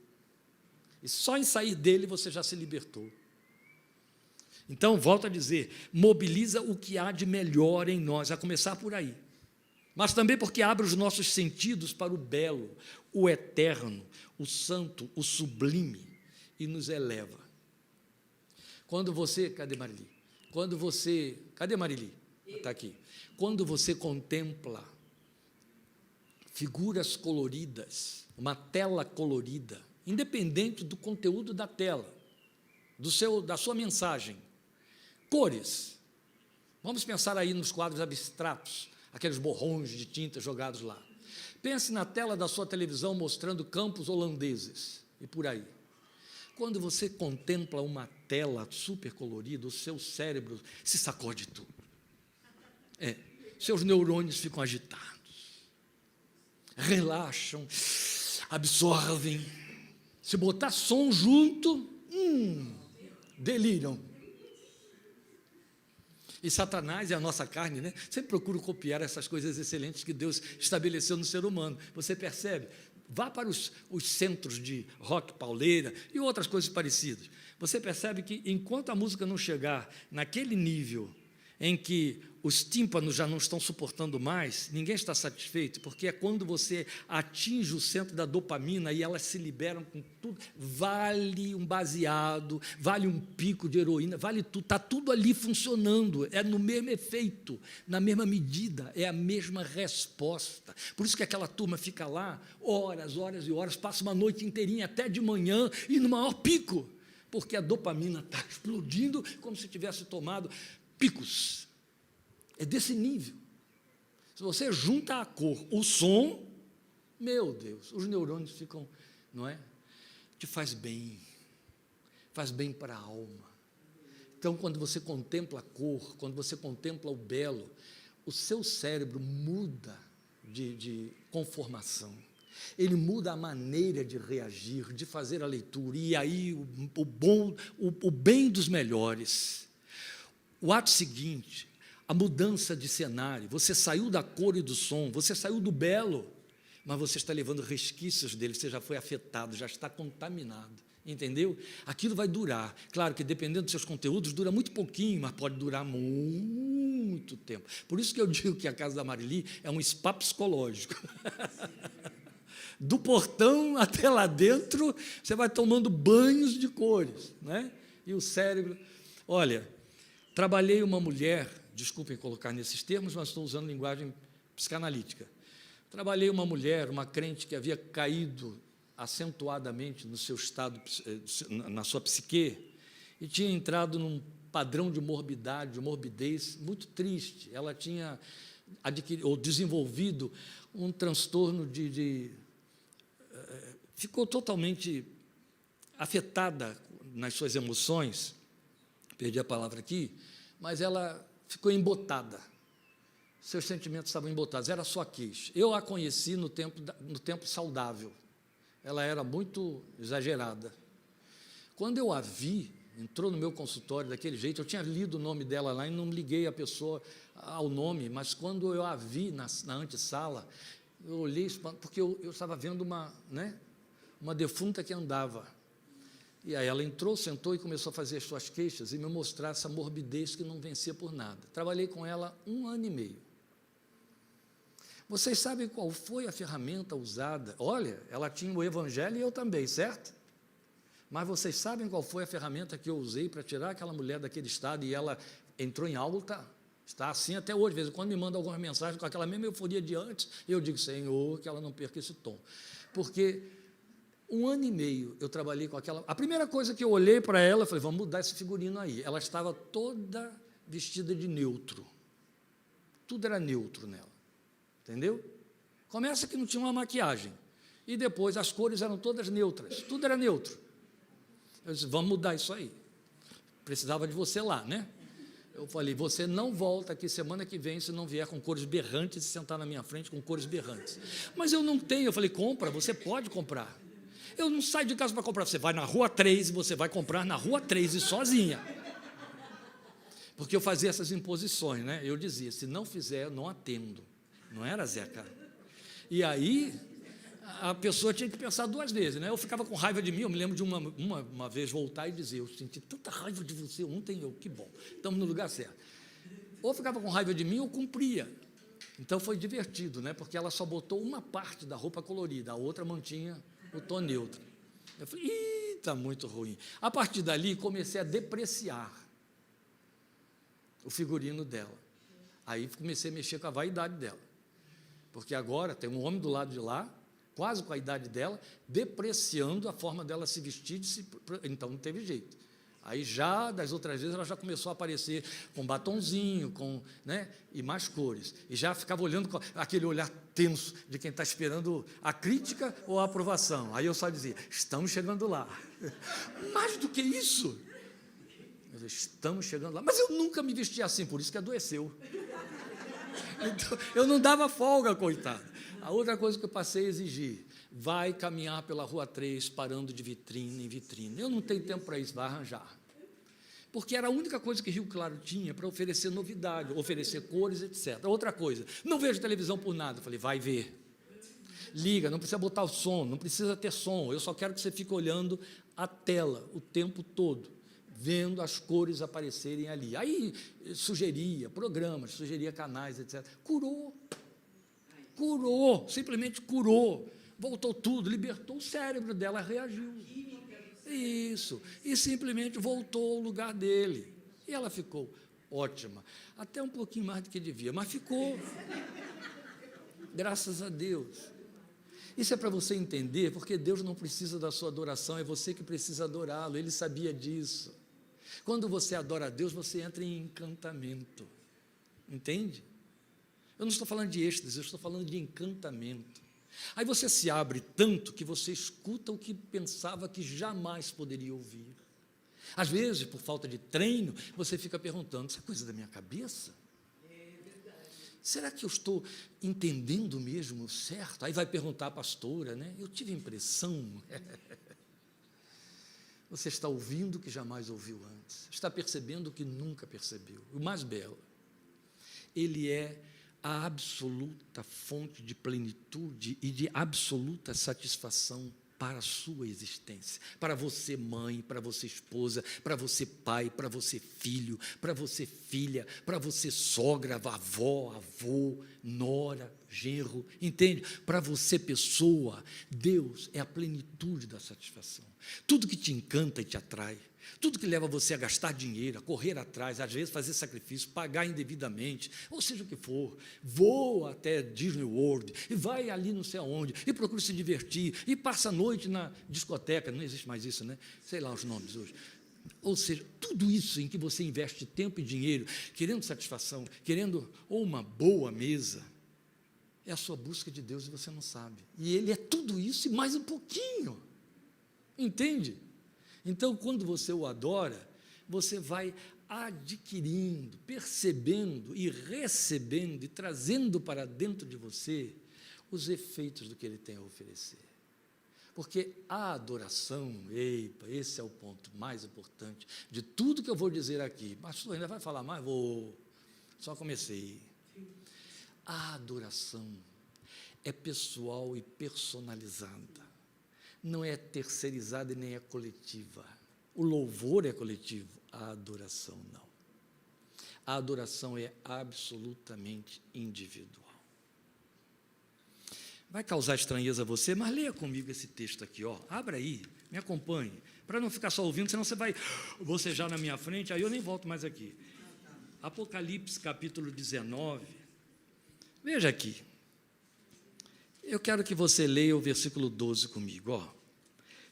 E só em sair dele você já se libertou. Então, volto a dizer, mobiliza o que há de melhor em nós, a começar por aí. Mas também porque abre os nossos sentidos para o belo, o eterno, o santo, o sublime, e nos eleva. Quando você, cadê Marili? Cadê Marili? Está aqui. Quando você contempla figuras coloridas, uma tela colorida, independente do conteúdo da tela, da sua mensagem, cores. Vamos pensar aí nos quadros abstratos, aqueles borrões de tinta jogados lá. Pense na tela da sua televisão mostrando campos holandeses e por aí. Quando você contempla uma tela super colorida, o seu cérebro se sacode tudo. Seus neurônios ficam agitados, relaxam, absorvem. Se botar som junto, deliram. E Satanás e a nossa carne, né, sempre procura copiar essas coisas excelentes que Deus estabeleceu no ser humano. Você percebe? Vá para os centros de rock pauleira e outras coisas parecidas. Você percebe que, enquanto a música não chegar naquele nível em que os tímpanos já não estão suportando mais, ninguém está satisfeito, porque é quando você atinge o centro da dopamina e elas se liberam com tudo, vale um baseado, vale um pico de heroína, vale tudo, está tudo ali funcionando, é no mesmo efeito, na mesma medida, é a mesma resposta. Por isso que aquela turma fica lá, horas e horas, passa uma noite inteirinha, até de manhã, e no maior pico, porque a dopamina está explodindo, como se tivesse tomado picos. É desse nível. Se você junta a cor, o som, meu Deus, os neurônios ficam, não é? Te faz bem para a alma. Então, quando você contempla a cor, quando você contempla o belo, o seu cérebro muda de conformação. Ele muda a maneira de reagir, de fazer a leitura, e aí o bem dos melhores. O ato seguinte, a mudança de cenário, você saiu da cor e do som, você saiu do belo, mas você está levando resquícios dele, você já foi afetado, já está contaminado, entendeu? Aquilo vai durar, claro que dependendo dos seus conteúdos, dura muito pouquinho, mas pode durar muito tempo. Por isso que eu digo que a casa da Marili é um spa psicológico. Do portão até lá dentro, você vai tomando banhos de cores, né? E o cérebro, olha, trabalhei uma mulher, desculpem colocar nesses termos, mas estou usando linguagem psicanalítica. Trabalhei uma mulher, uma crente que havia caído acentuadamente no seu estado, na sua psique, e tinha entrado num padrão de morbidade, de morbidez muito triste. Ela tinha adquirido, ou desenvolvido um transtorno ficou totalmente afetada nas suas emoções, perdi a palavra aqui, mas ela ficou embotada, seus sentimentos estavam embotados, era só queixa. Eu a conheci no tempo saudável, ela era muito exagerada. Quando eu a vi, entrou no meu consultório daquele jeito, eu tinha lido o nome dela lá e não liguei a pessoa ao nome, mas quando eu a vi na antessala, eu olhei, porque eu estava vendo uma defunta que andava. E aí ela entrou, sentou e começou a fazer as suas queixas e me mostrar essa morbidez que não vencia por nada. Trabalhei com ela 1 ano e meio. Vocês sabem qual foi a ferramenta usada? Olha, ela tinha o evangelho e eu também, certo? Mas vocês sabem qual foi a ferramenta que eu usei para tirar aquela mulher daquele estado e ela entrou em alta? Está assim até hoje, de vez em quando me manda algumas mensagens com aquela mesma euforia de antes, e eu digo, Senhor, que ela não perca esse tom. Porque 1 ano e meio eu trabalhei com aquela... A primeira coisa que eu olhei para ela, eu falei, vamos mudar esse figurino aí. Ela estava toda vestida de neutro. Tudo era neutro nela. Entendeu? Começa que não tinha uma maquiagem. E depois as cores eram todas neutras. Tudo era neutro. Eu disse, vamos mudar isso aí. Precisava de você lá, né? Eu falei, você não volta aqui semana que vem se não vier com cores berrantes e sentar na minha frente com cores berrantes. Mas eu não tenho. Eu falei, compra, você pode comprar. Eu não saio de casa para comprar. Você vai na Rua 3 e você vai comprar na Rua 3 e sozinha. Porque eu fazia essas imposições, né? Eu dizia, se não fizer, eu não atendo. Não era, Zeca? E aí, a pessoa tinha que pensar duas vezes, né? Eu ficava com raiva de mim, eu me lembro de uma vez voltar e dizer, eu senti tanta raiva de você ontem, que bom, estamos no lugar certo. Ou ficava com raiva de mim ou cumpria. Então foi divertido, né? Porque ela só botou uma parte da roupa colorida, a outra mantinha o tom neutro. Eu falei, está muito ruim. A partir dali, comecei a depreciar o figurino dela. Aí comecei a mexer com a vaidade dela. Porque agora tem um homem do lado de lá, quase com a idade dela, depreciando a forma dela se vestir, então não teve jeito. Aí já, das outras vezes, ela já começou a aparecer com batonzinho, né, e mais cores. E já ficava olhando com aquele olhar tenso de quem está esperando a crítica ou a aprovação. Aí eu só dizia, estamos chegando lá. Mais do que isso, eu dizia, estamos chegando lá. Mas eu nunca me vestia assim, por isso que adoeceu. Então, eu não dava folga, coitado. A outra coisa que eu passei a exigir, vai caminhar pela Rua 3, parando de vitrine em vitrine. Eu não tenho tempo para isso, vai arranjar. Porque era a única coisa que Rio Claro tinha para oferecer novidade, oferecer cores, etc. Outra coisa, não vejo televisão por nada. Eu falei, vai ver. Liga, não precisa botar o som, não precisa ter som, eu só quero que você fique olhando a tela o tempo todo, vendo as cores aparecerem ali. Aí sugeria programas, sugeria canais, etc. Curou, simplesmente curou. Voltou tudo, libertou o cérebro dela, reagiu. Isso, e simplesmente voltou ao lugar dele. E ela ficou ótima, até um pouquinho mais do que devia, mas ficou. Graças a Deus. Isso é para você entender, porque Deus não precisa da sua adoração, é você que precisa adorá-lo, ele sabia disso. Quando você adora a Deus, você entra em encantamento, entende? Eu não estou falando de êxtase, eu estou falando de encantamento. Aí você se abre tanto que você escuta o que pensava que jamais poderia ouvir. Às vezes, por falta de treino, você fica perguntando, isso é coisa da minha cabeça? Será que eu estou entendendo mesmo certo? Aí vai perguntar à pastora, né? Eu tive a impressão. Você está ouvindo o que jamais ouviu antes, está percebendo o que nunca percebeu. O mais belo, ele é a absoluta fonte de plenitude e de absoluta satisfação para a sua existência, para você mãe, para você esposa, para você pai, para você filho, para você filha, para você sogra, avó, avô, nora, genro, entende? Para você pessoa, Deus é a plenitude da satisfação. Tudo que te encanta e te atrai, tudo que leva você a gastar dinheiro, a correr atrás, às vezes fazer sacrifício, pagar indevidamente, ou seja o que for, voa até Disney World, e vai ali não sei aonde, e procura se divertir, e passa a noite na discoteca, não existe mais isso, né? Sei lá os nomes hoje. Ou seja, tudo isso em que você investe tempo e dinheiro, querendo satisfação, querendo ou uma boa mesa, é a sua busca de Deus e você não sabe. E Ele é tudo isso e mais um pouquinho, entende? Então, quando você o adora, você vai adquirindo, percebendo e recebendo e trazendo para dentro de você os efeitos do que ele tem a oferecer. Porque a adoração, esse é o ponto mais importante de tudo que eu vou dizer aqui. Pastor, ainda vai falar mais? Vou, só comecei. A adoração é pessoal e personalizada. Não é terceirizada e nem é coletiva. O louvor é coletivo, a adoração não. A adoração é absolutamente individual. Vai causar estranheza a você, mas leia comigo esse texto aqui, ó. Abra aí, me acompanhe, para não ficar só ouvindo, senão você vai bocejar na minha frente, aí eu nem volto mais aqui. Apocalipse, capítulo 19. Veja aqui. Eu quero que você leia o versículo 12 comigo, ó.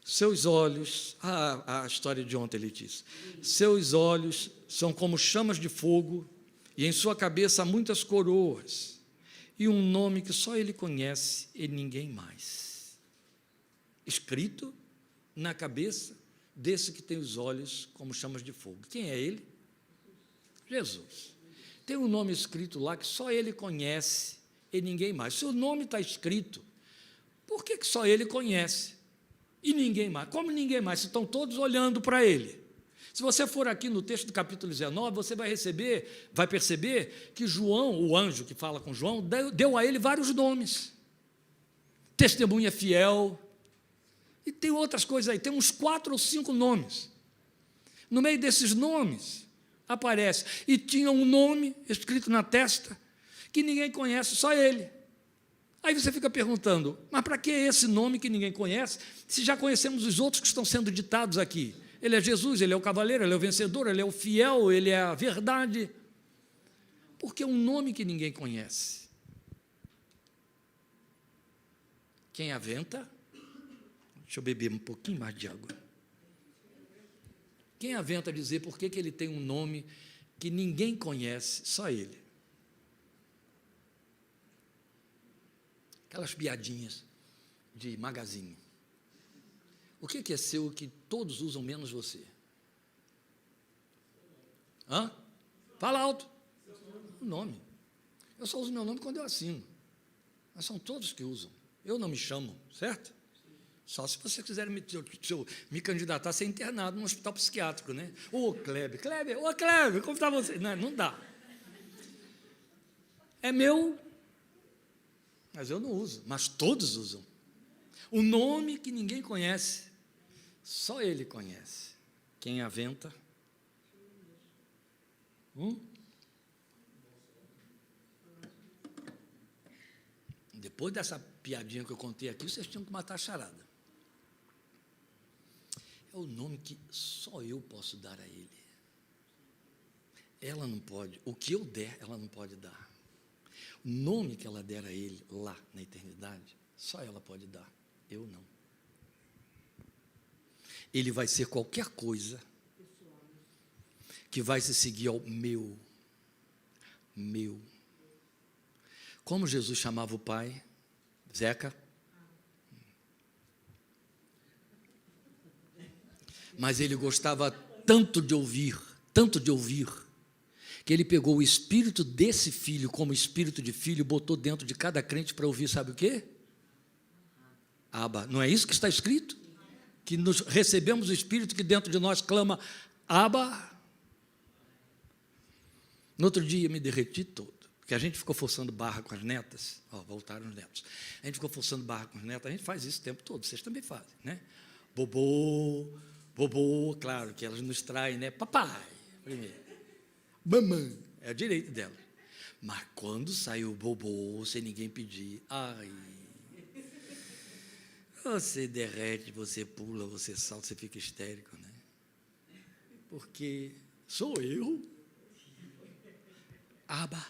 Seus olhos, a história de ontem, Letícia. Seus olhos são como chamas de fogo, e em sua cabeça há muitas coroas, e um nome que só ele conhece e ninguém mais. Escrito na cabeça desse que tem os olhos como chamas de fogo. Quem é ele? Jesus. Tem um nome escrito lá que só ele conhece e ninguém mais. Se o nome está escrito, por que só ele conhece? E ninguém mais. Como ninguém mais? Se estão todos olhando para ele. Se você for aqui no texto do capítulo 19, você vai perceber que João, o anjo que fala com João, deu a ele vários nomes. Testemunha fiel, e tem outras coisas aí, tem uns 4 ou 5 nomes. No meio desses nomes, aparece, e tinha um nome escrito na testa, que ninguém conhece, só ele. Aí você fica perguntando, mas para que esse nome que ninguém conhece, se já conhecemos os outros que estão sendo ditados aqui? Ele é Jesus, ele é o cavaleiro, ele é o vencedor, ele é o fiel, ele é a verdade. Porque é um nome que ninguém conhece. Quem aventa? Deixa eu beber um pouquinho mais de água. Quem aventa dizer por que ele tem um nome que ninguém conhece, só ele? Aquelas piadinhas de magazine. O que é seu que todos usam menos você? Hã? Fala alto. O nome. Eu só uso meu nome quando eu assino. Mas são todos que usam. Eu não me chamo, certo? Só se você quiser me candidatar a ser internado num hospital psiquiátrico, né? Ô, Kleber, como está você? Não dá. É meu, mas eu não uso. Mas todos usam. O nome que ninguém conhece, só ele conhece. Quem aventa? Depois dessa piadinha que eu contei aqui, vocês tinham que matar a charada. É o nome que só eu posso dar a ele. Ela não pode. O que eu der, ela não pode dar. O nome que ela der a ele lá na eternidade, só ela pode dar. Eu não. Ele vai ser qualquer coisa que vai se seguir ao meu. Como Jesus chamava o Pai? Zeca? Mas ele gostava tanto de ouvir, que ele pegou o espírito desse filho como espírito de filho e botou dentro de cada crente para ouvir, sabe o quê? Abba. Não é isso que está escrito? Que nós recebemos o espírito que dentro de nós clama Abba. No outro dia me derreti todo, porque a gente ficou forçando barra com as netas. Voltaram os netos. A gente ficou forçando barra com as netas, a gente faz isso o tempo todo, vocês também fazem, né? Bobô, claro que elas nos traem, né? Papai, primeiro. Mamãe, é o direito dela. Mas quando sai o bobô, sem ninguém pedir, você derrete, você pula, você salta, você fica histérico, né? Porque sou eu. Abba.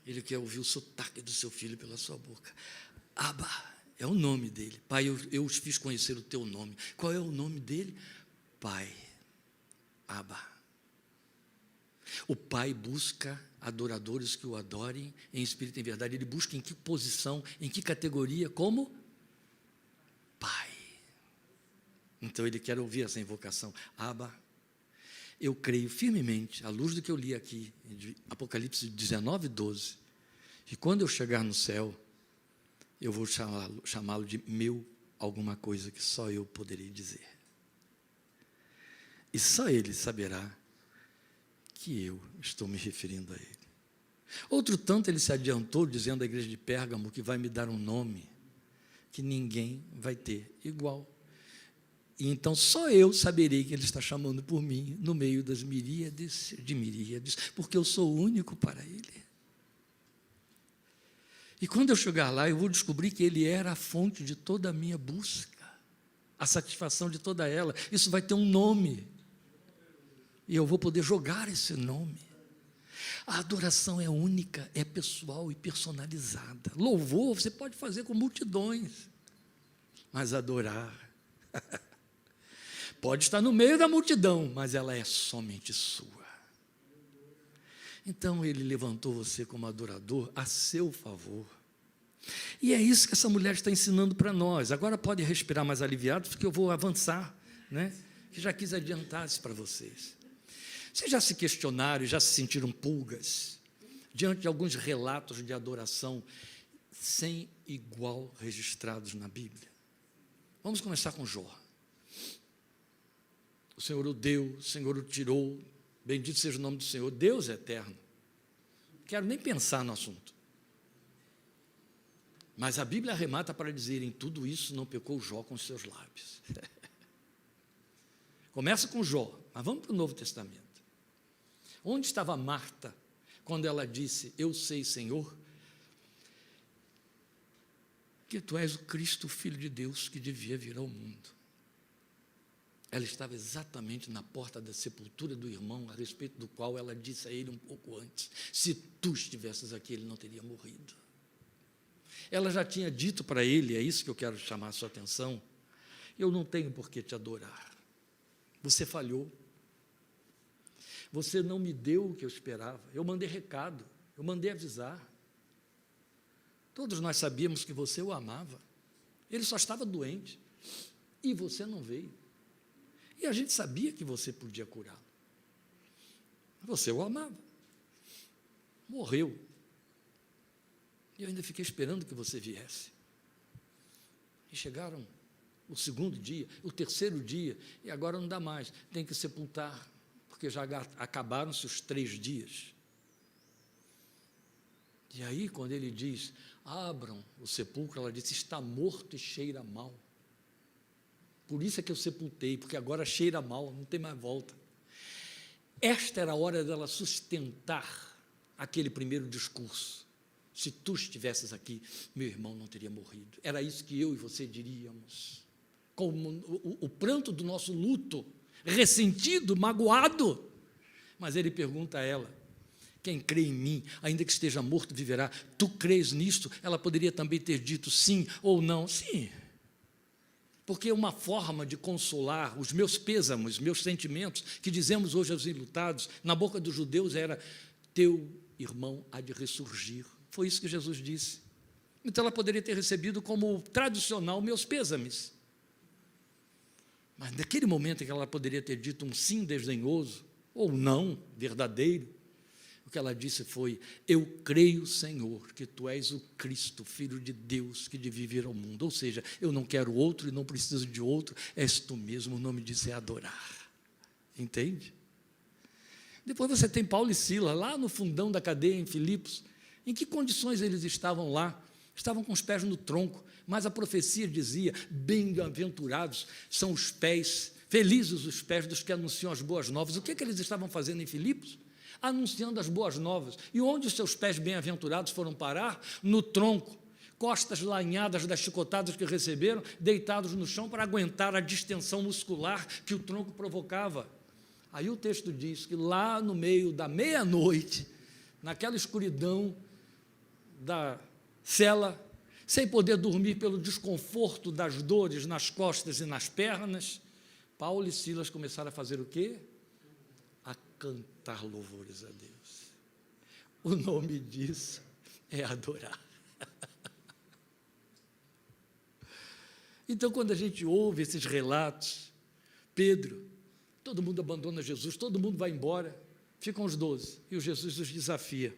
Ele quer ouvir o sotaque do seu filho pela sua boca. Abba, é o nome dele. Pai, eu os fiz conhecer o teu nome. Qual é o nome dele? Pai. Abba. O Pai busca adoradores que o adorem em espírito e em verdade. Ele busca em que posição, em que categoria? Como? Pai. Então ele quer ouvir essa invocação. Abba. Eu creio firmemente, à luz do que eu li aqui, de Apocalipse 19, 12, que quando eu chegar no céu, eu vou chamá-lo de meu alguma coisa que só eu poderei dizer. E só ele saberá que eu estou me referindo a ele. Outro tanto ele se adiantou, dizendo à igreja de Pérgamo que vai me dar um nome que ninguém vai ter igual. E então só eu saberei que ele está chamando por mim no meio das miríades, porque eu sou único para ele. E quando eu chegar lá, eu vou descobrir que ele era a fonte de toda a minha busca, a satisfação de toda ela. Isso vai ter um nome. E eu vou poder jogar esse nome. A adoração é única, é pessoal e personalizada. Louvor você pode fazer com multidões, mas adorar pode estar no meio da multidão, mas ela é somente sua. Então ele levantou você como adorador a seu favor. E é isso que essa mulher está ensinando para nós. Agora pode respirar mais aliviado, porque eu vou avançar, né? Que já quis adiantar isso para vocês. Vocês já se questionaram e já se sentiram pulgas diante de alguns relatos de adoração sem igual registrados na Bíblia? Vamos começar com Jó. O Senhor o deu, o Senhor o tirou, bendito seja o nome do Senhor. Deus é eterno. Não quero nem pensar no assunto. Mas a Bíblia arremata para dizer: em tudo isso não pecou Jó com os seus lábios. Começa com Jó, mas vamos para o Novo Testamento. Onde estava Marta quando ela disse: eu sei, Senhor, que tu és o Cristo, o Filho de Deus, que devia vir ao mundo. Ela estava exatamente na porta da sepultura do irmão, a respeito do qual ela disse a ele um pouco antes: se tu estivesses aqui, ele não teria morrido. Ela já tinha dito para ele, é isso que eu quero chamar a sua atenção: eu não tenho por que te adorar. Você falhou. Você não me deu o que eu esperava. Eu mandei recado, eu mandei avisar. Todos nós sabíamos que você o amava. Ele só estava doente e você não veio. E a gente sabia que você podia curá-lo. Você o amava. Morreu. E eu ainda fiquei esperando que você viesse. E chegaram o segundo dia, o terceiro dia, e agora não dá mais, tem que sepultar, porque já acabaram-se os 3 dias. E aí, quando ele diz: abram o sepulcro, ela disse: está morto e cheira mal. Por isso é que eu sepultei, porque agora cheira mal, não tem mais volta. Esta era a hora dela sustentar aquele primeiro discurso: se tu estivesses aqui, meu irmão não teria morrido. Era isso que eu e você diríamos, com o pranto do nosso luto, ressentido, magoado. Mas ele pergunta a ela: quem crê em mim, ainda que esteja morto, viverá. Tu crês nisto? Ela poderia também ter dito sim ou não. Sim, porque uma forma de consolar os meus pêsames, meus sentimentos, que dizemos hoje aos enlutados, na boca dos judeus era: teu irmão há de ressurgir. Foi isso que Jesus disse. Então ela poderia ter recebido como tradicional meus pêsames. Mas naquele momento em que ela poderia ter dito um sim desdenhoso, ou não verdadeiro, o que ela disse foi: eu creio, Senhor, que tu és o Cristo, Filho de Deus, que devia vir ao mundo. Ou seja, eu não quero outro e não preciso de outro, és tu mesmo. O nome disso é adorar. Entende? Depois você tem Paulo e Silas, lá no fundão da cadeia em Filipos. Em que condições eles estavam lá? Estavam com os pés no tronco, mas a profecia dizia: bem-aventurados são os pés, felizes os pés dos que anunciam as boas novas. O que eles estavam fazendo em Filipos? Anunciando as boas novas. E onde os seus pés bem-aventurados foram parar? No tronco, costas lanhadas das chicotadas que receberam, deitados no chão para aguentar a distensão muscular que o tronco provocava. Aí o texto diz que lá no meio da meia-noite, naquela escuridão da cela, sem poder dormir pelo desconforto das dores nas costas e nas pernas, Paulo e Silas começaram a fazer o quê? A cantar louvores a Deus. O nome disso é adorar. Então, quando a gente ouve esses relatos, Pedro, todo mundo abandona Jesus, todo mundo vai embora, ficam os 12, e o Jesus os desafia: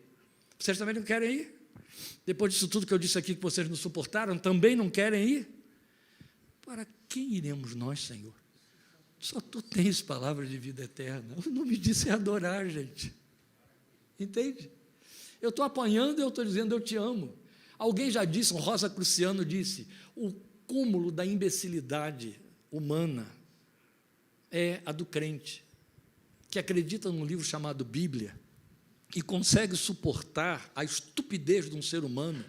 vocês também não querem ir? Depois disso tudo que eu disse aqui que vocês não suportaram, também não querem ir? Para quem iremos nós, Senhor? Só tu tens palavra de vida eterna. O nome disso é adorar, gente. Entende? Eu estou apanhando e eu estou dizendo: eu te amo. Alguém já disse, um Rosa Cruciano disse: o cúmulo da imbecilidade humana é a do crente, que acredita num livro chamado Bíblia e consegue suportar a estupidez de um ser humano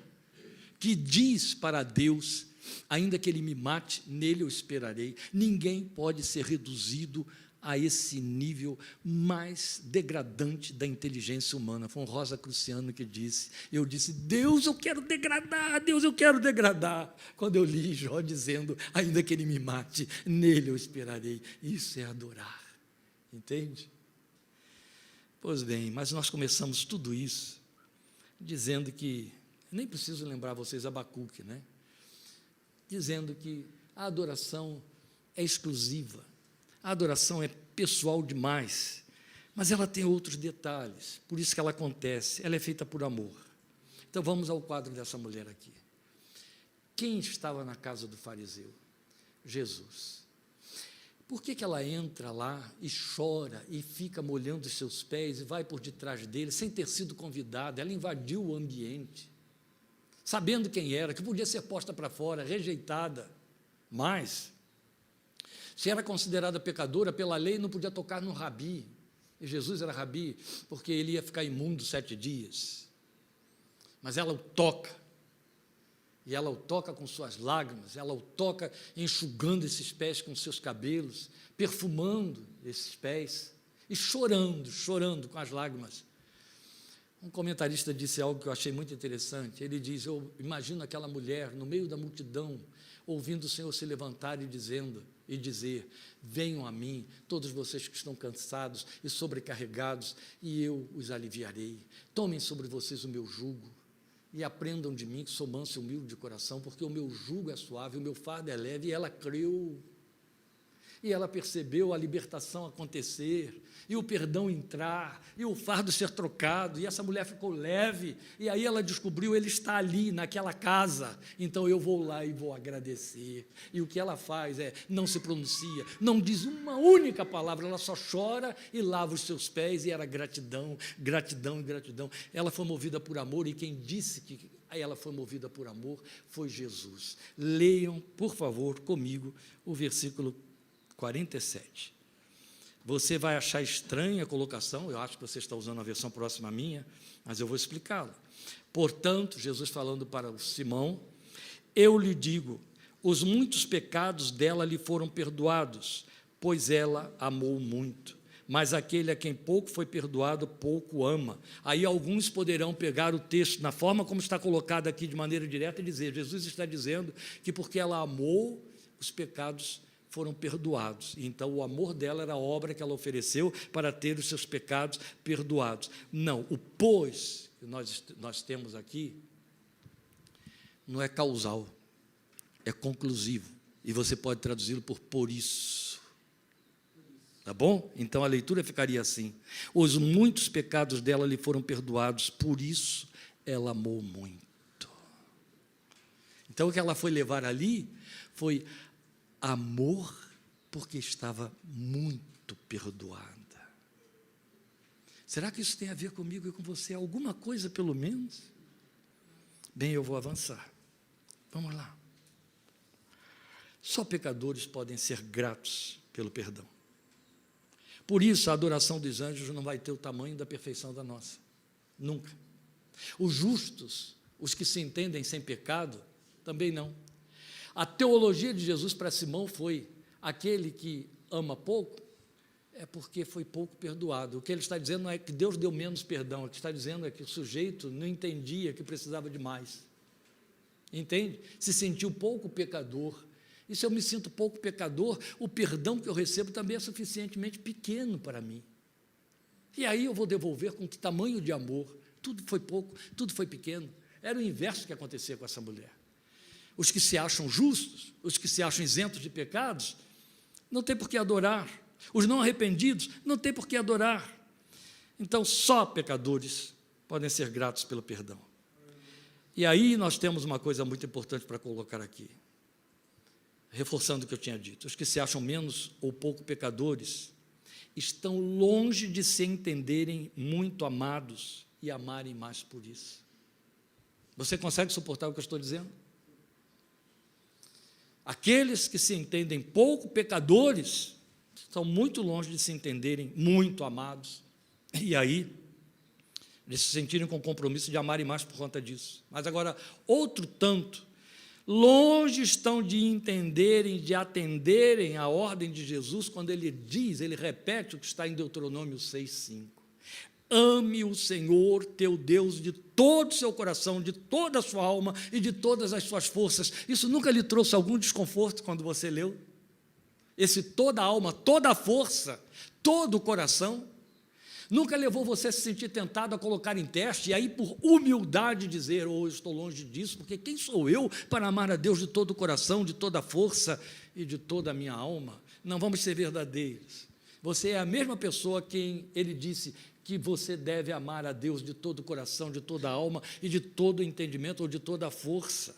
que diz para Deus: ainda que ele me mate, nele eu esperarei. Ninguém pode ser reduzido a esse nível mais degradante da inteligência humana. Foi um Rosa Cruciano que disse. Eu disse: Deus, eu quero degradar, Deus, eu quero degradar. Quando eu li Jó dizendo: ainda que ele me mate, nele eu esperarei. Isso é adorar. Entende? Pois bem, mas nós começamos tudo isso dizendo que, nem preciso lembrar vocês Abacuque, né? Dizendo que a adoração é exclusiva, a adoração é pessoal demais, mas ela tem outros detalhes, por isso que ela acontece, ela é feita por amor. Então vamos ao quadro dessa mulher aqui. Quem estava na casa do fariseu? Jesus. Por que ela entra lá e chora e fica molhando os seus pés e vai por detrás dele, sem ter sido convidada? Ela invadiu o ambiente, sabendo quem era, que podia ser posta para fora, rejeitada. Mas, se era considerada pecadora, pela lei não podia tocar no rabi. E Jesus era rabi, porque ele ia ficar imundo 7 dias. Mas ela o toca. E ela o toca com suas lágrimas, ela o toca enxugando esses pés com seus cabelos, perfumando esses pés e chorando com as lágrimas. Um comentarista disse algo que eu achei muito interessante. Ele diz: eu imagino aquela mulher no meio da multidão, ouvindo o Senhor se levantar e dizer: venham a mim, todos vocês que estão cansados e sobrecarregados, e eu os aliviarei. Tomem sobre vocês o meu jugo e aprendam de mim, que sou manso e humilde de coração, porque o meu jugo é suave, o meu fardo é leve. E ela creu, e ela percebeu a libertação acontecer, e o perdão entrar, e o fardo ser trocado, e essa mulher ficou leve, e aí ela descobriu: ele está ali, naquela casa, então eu vou lá e vou agradecer. E o que ela faz é, não se pronuncia, não diz uma única palavra, ela só chora e lava os seus pés, e era gratidão, gratidão e gratidão. Ela foi movida por amor, e quem disse que ela foi movida por amor foi Jesus. Leiam, por favor, comigo, o versículo 47. Você vai achar estranha a colocação, eu acho que você está usando a versão próxima à minha, mas eu vou explicá-la. Portanto, Jesus falando para o Simão: eu lhe digo, os muitos pecados dela lhe foram perdoados, pois ela amou muito. Mas aquele a quem pouco foi perdoado, pouco ama. Aí alguns poderão pegar o texto, na forma como está colocado aqui de maneira direta, e dizer: Jesus está dizendo que porque ela amou, os pecados foram perdoados. Então, o amor dela era a obra que ela ofereceu para ter os seus pecados perdoados. Não, o pois que nós temos aqui não é causal, é conclusivo. E você pode traduzi-lo por isso. Tá bom? Então, a leitura ficaria assim: os muitos pecados dela lhe foram perdoados, por isso ela amou muito. Então, o que ela foi levar ali foi amor, porque estava muito perdoada. Será que isso tem a ver comigo e com você? Alguma coisa, pelo menos? Bem, eu vou avançar. Vamos lá. Só pecadores podem ser gratos pelo perdão. Por isso, a adoração dos anjos não vai ter o tamanho da perfeição da nossa. Nunca. Os justos, os que se entendem sem pecado, também não. A teologia de Jesus para Simão foi: aquele que ama pouco é porque foi pouco perdoado. O que ele está dizendo não é que Deus deu menos perdão, o que está dizendo é que o sujeito não entendia que precisava de mais. Entende? Se sentiu pouco pecador. E se eu me sinto pouco pecador, o perdão que eu recebo também é suficientemente pequeno para mim. E aí eu vou devolver com que tamanho de amor? Tudo foi pouco, tudo foi pequeno. Era o inverso que acontecia com essa mulher. Os que se acham justos, os que se acham isentos de pecados, não tem por que adorar. Os não arrependidos não tem por que adorar. Então, só pecadores podem ser gratos pelo perdão. E aí nós temos uma coisa muito importante para colocar aqui, reforçando o que eu tinha dito: os que se acham menos ou pouco pecadores estão longe de se entenderem muito amados e amarem mais por isso. Você consegue suportar o que eu estou dizendo? Aqueles que se entendem pouco pecadores estão muito longe de se entenderem muito amados, e aí de se sentirem com compromisso de amarem mais por conta disso. Mas agora, outro tanto, longe estão de entenderem, de atenderem a ordem de Jesus, quando ele diz, ele repete o que está em Deuteronômio 6,5. Ame o Senhor teu Deus de todo o seu coração, de toda a sua alma e de todas as suas forças. Isso nunca lhe trouxe algum desconforto quando você leu? Esse toda a alma, toda a força, todo o coração? Nunca levou você a se sentir tentado a colocar em teste e aí por humildade dizer: eu estou longe disso, porque quem sou eu para amar a Deus de todo o coração, de toda a força e de toda a minha alma? Não, vamos ser verdadeiros. Você é a mesma pessoa quem ele disse que você deve amar a Deus de todo o coração, de toda a alma e de todo o entendimento ou de toda a força,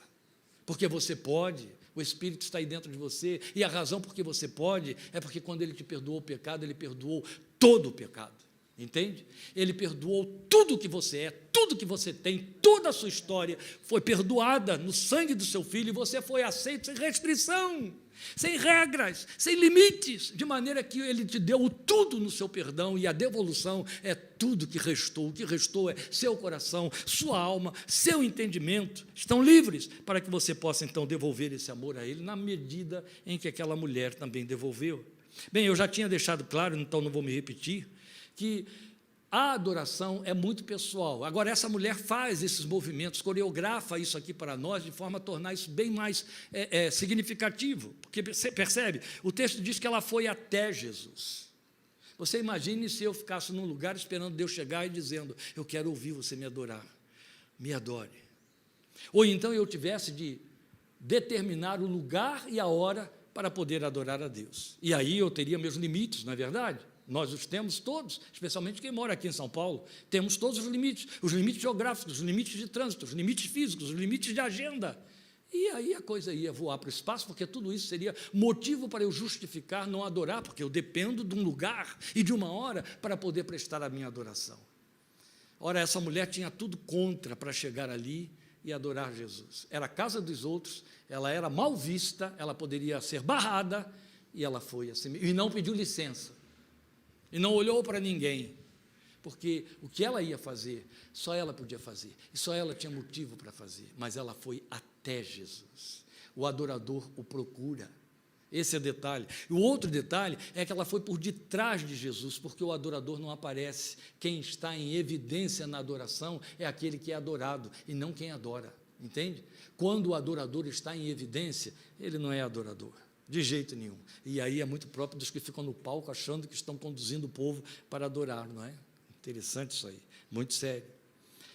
porque você pode, O Espírito está aí dentro de você, e a razão por que você pode é porque quando Ele te perdoou o pecado, Ele perdoou todo o pecado. Entende? Ele perdoou tudo o que você é, tudo que você tem, toda a sua história foi perdoada no sangue do seu Filho, e você foi aceito sem restrição, sem regras, sem limites, de maneira que Ele te deu tudo no seu perdão, e a devolução é tudo que restou. O que restou é seu coração, sua alma, seu entendimento. Estão livres para que você possa, então, devolver esse amor a Ele, na medida em que aquela mulher também devolveu. Bem, eu já tinha deixado claro, então não vou me repetir, que a adoração é muito pessoal. Agora, essa mulher faz esses movimentos, coreografa isso aqui para nós, de forma a tornar isso bem mais significativo, porque você percebe, o texto diz que ela foi até Jesus. Você imagine se eu ficasse num lugar esperando Deus chegar e dizendo, eu quero ouvir você me adorar, me adore. Ou então eu tivesse de determinar o lugar e a hora para poder adorar a Deus. E aí eu teria meus limites, não é verdade? Nós os temos todos, especialmente quem mora aqui em São Paulo, temos todos os limites geográficos, os limites de trânsito, os limites físicos, os limites de agenda. E aí a coisa ia voar para o espaço, porque tudo isso seria motivo para eu justificar não adorar, porque eu dependo de um lugar e de uma hora para poder prestar a minha adoração. Ora, essa mulher tinha tudo contra para chegar ali e adorar Jesus. Era a casa dos outros, ela era mal vista, ela poderia ser barrada, e ela foi assim, e não pediu licença. E não olhou para ninguém, porque o que ela ia fazer, só ela podia fazer, e só ela tinha motivo para fazer, mas ela foi até Jesus. O adorador o procura, esse é o detalhe. E o outro detalhe é que ela foi por detrás de Jesus, porque o adorador não aparece. Quem está em evidência na adoração é aquele que é adorado, e não quem adora, entende? Quando o adorador está em evidência, ele não é adorador. De jeito nenhum. E aí é muito próprio dos que ficam no palco achando que estão conduzindo o povo para adorar, não é? Interessante isso aí, muito sério.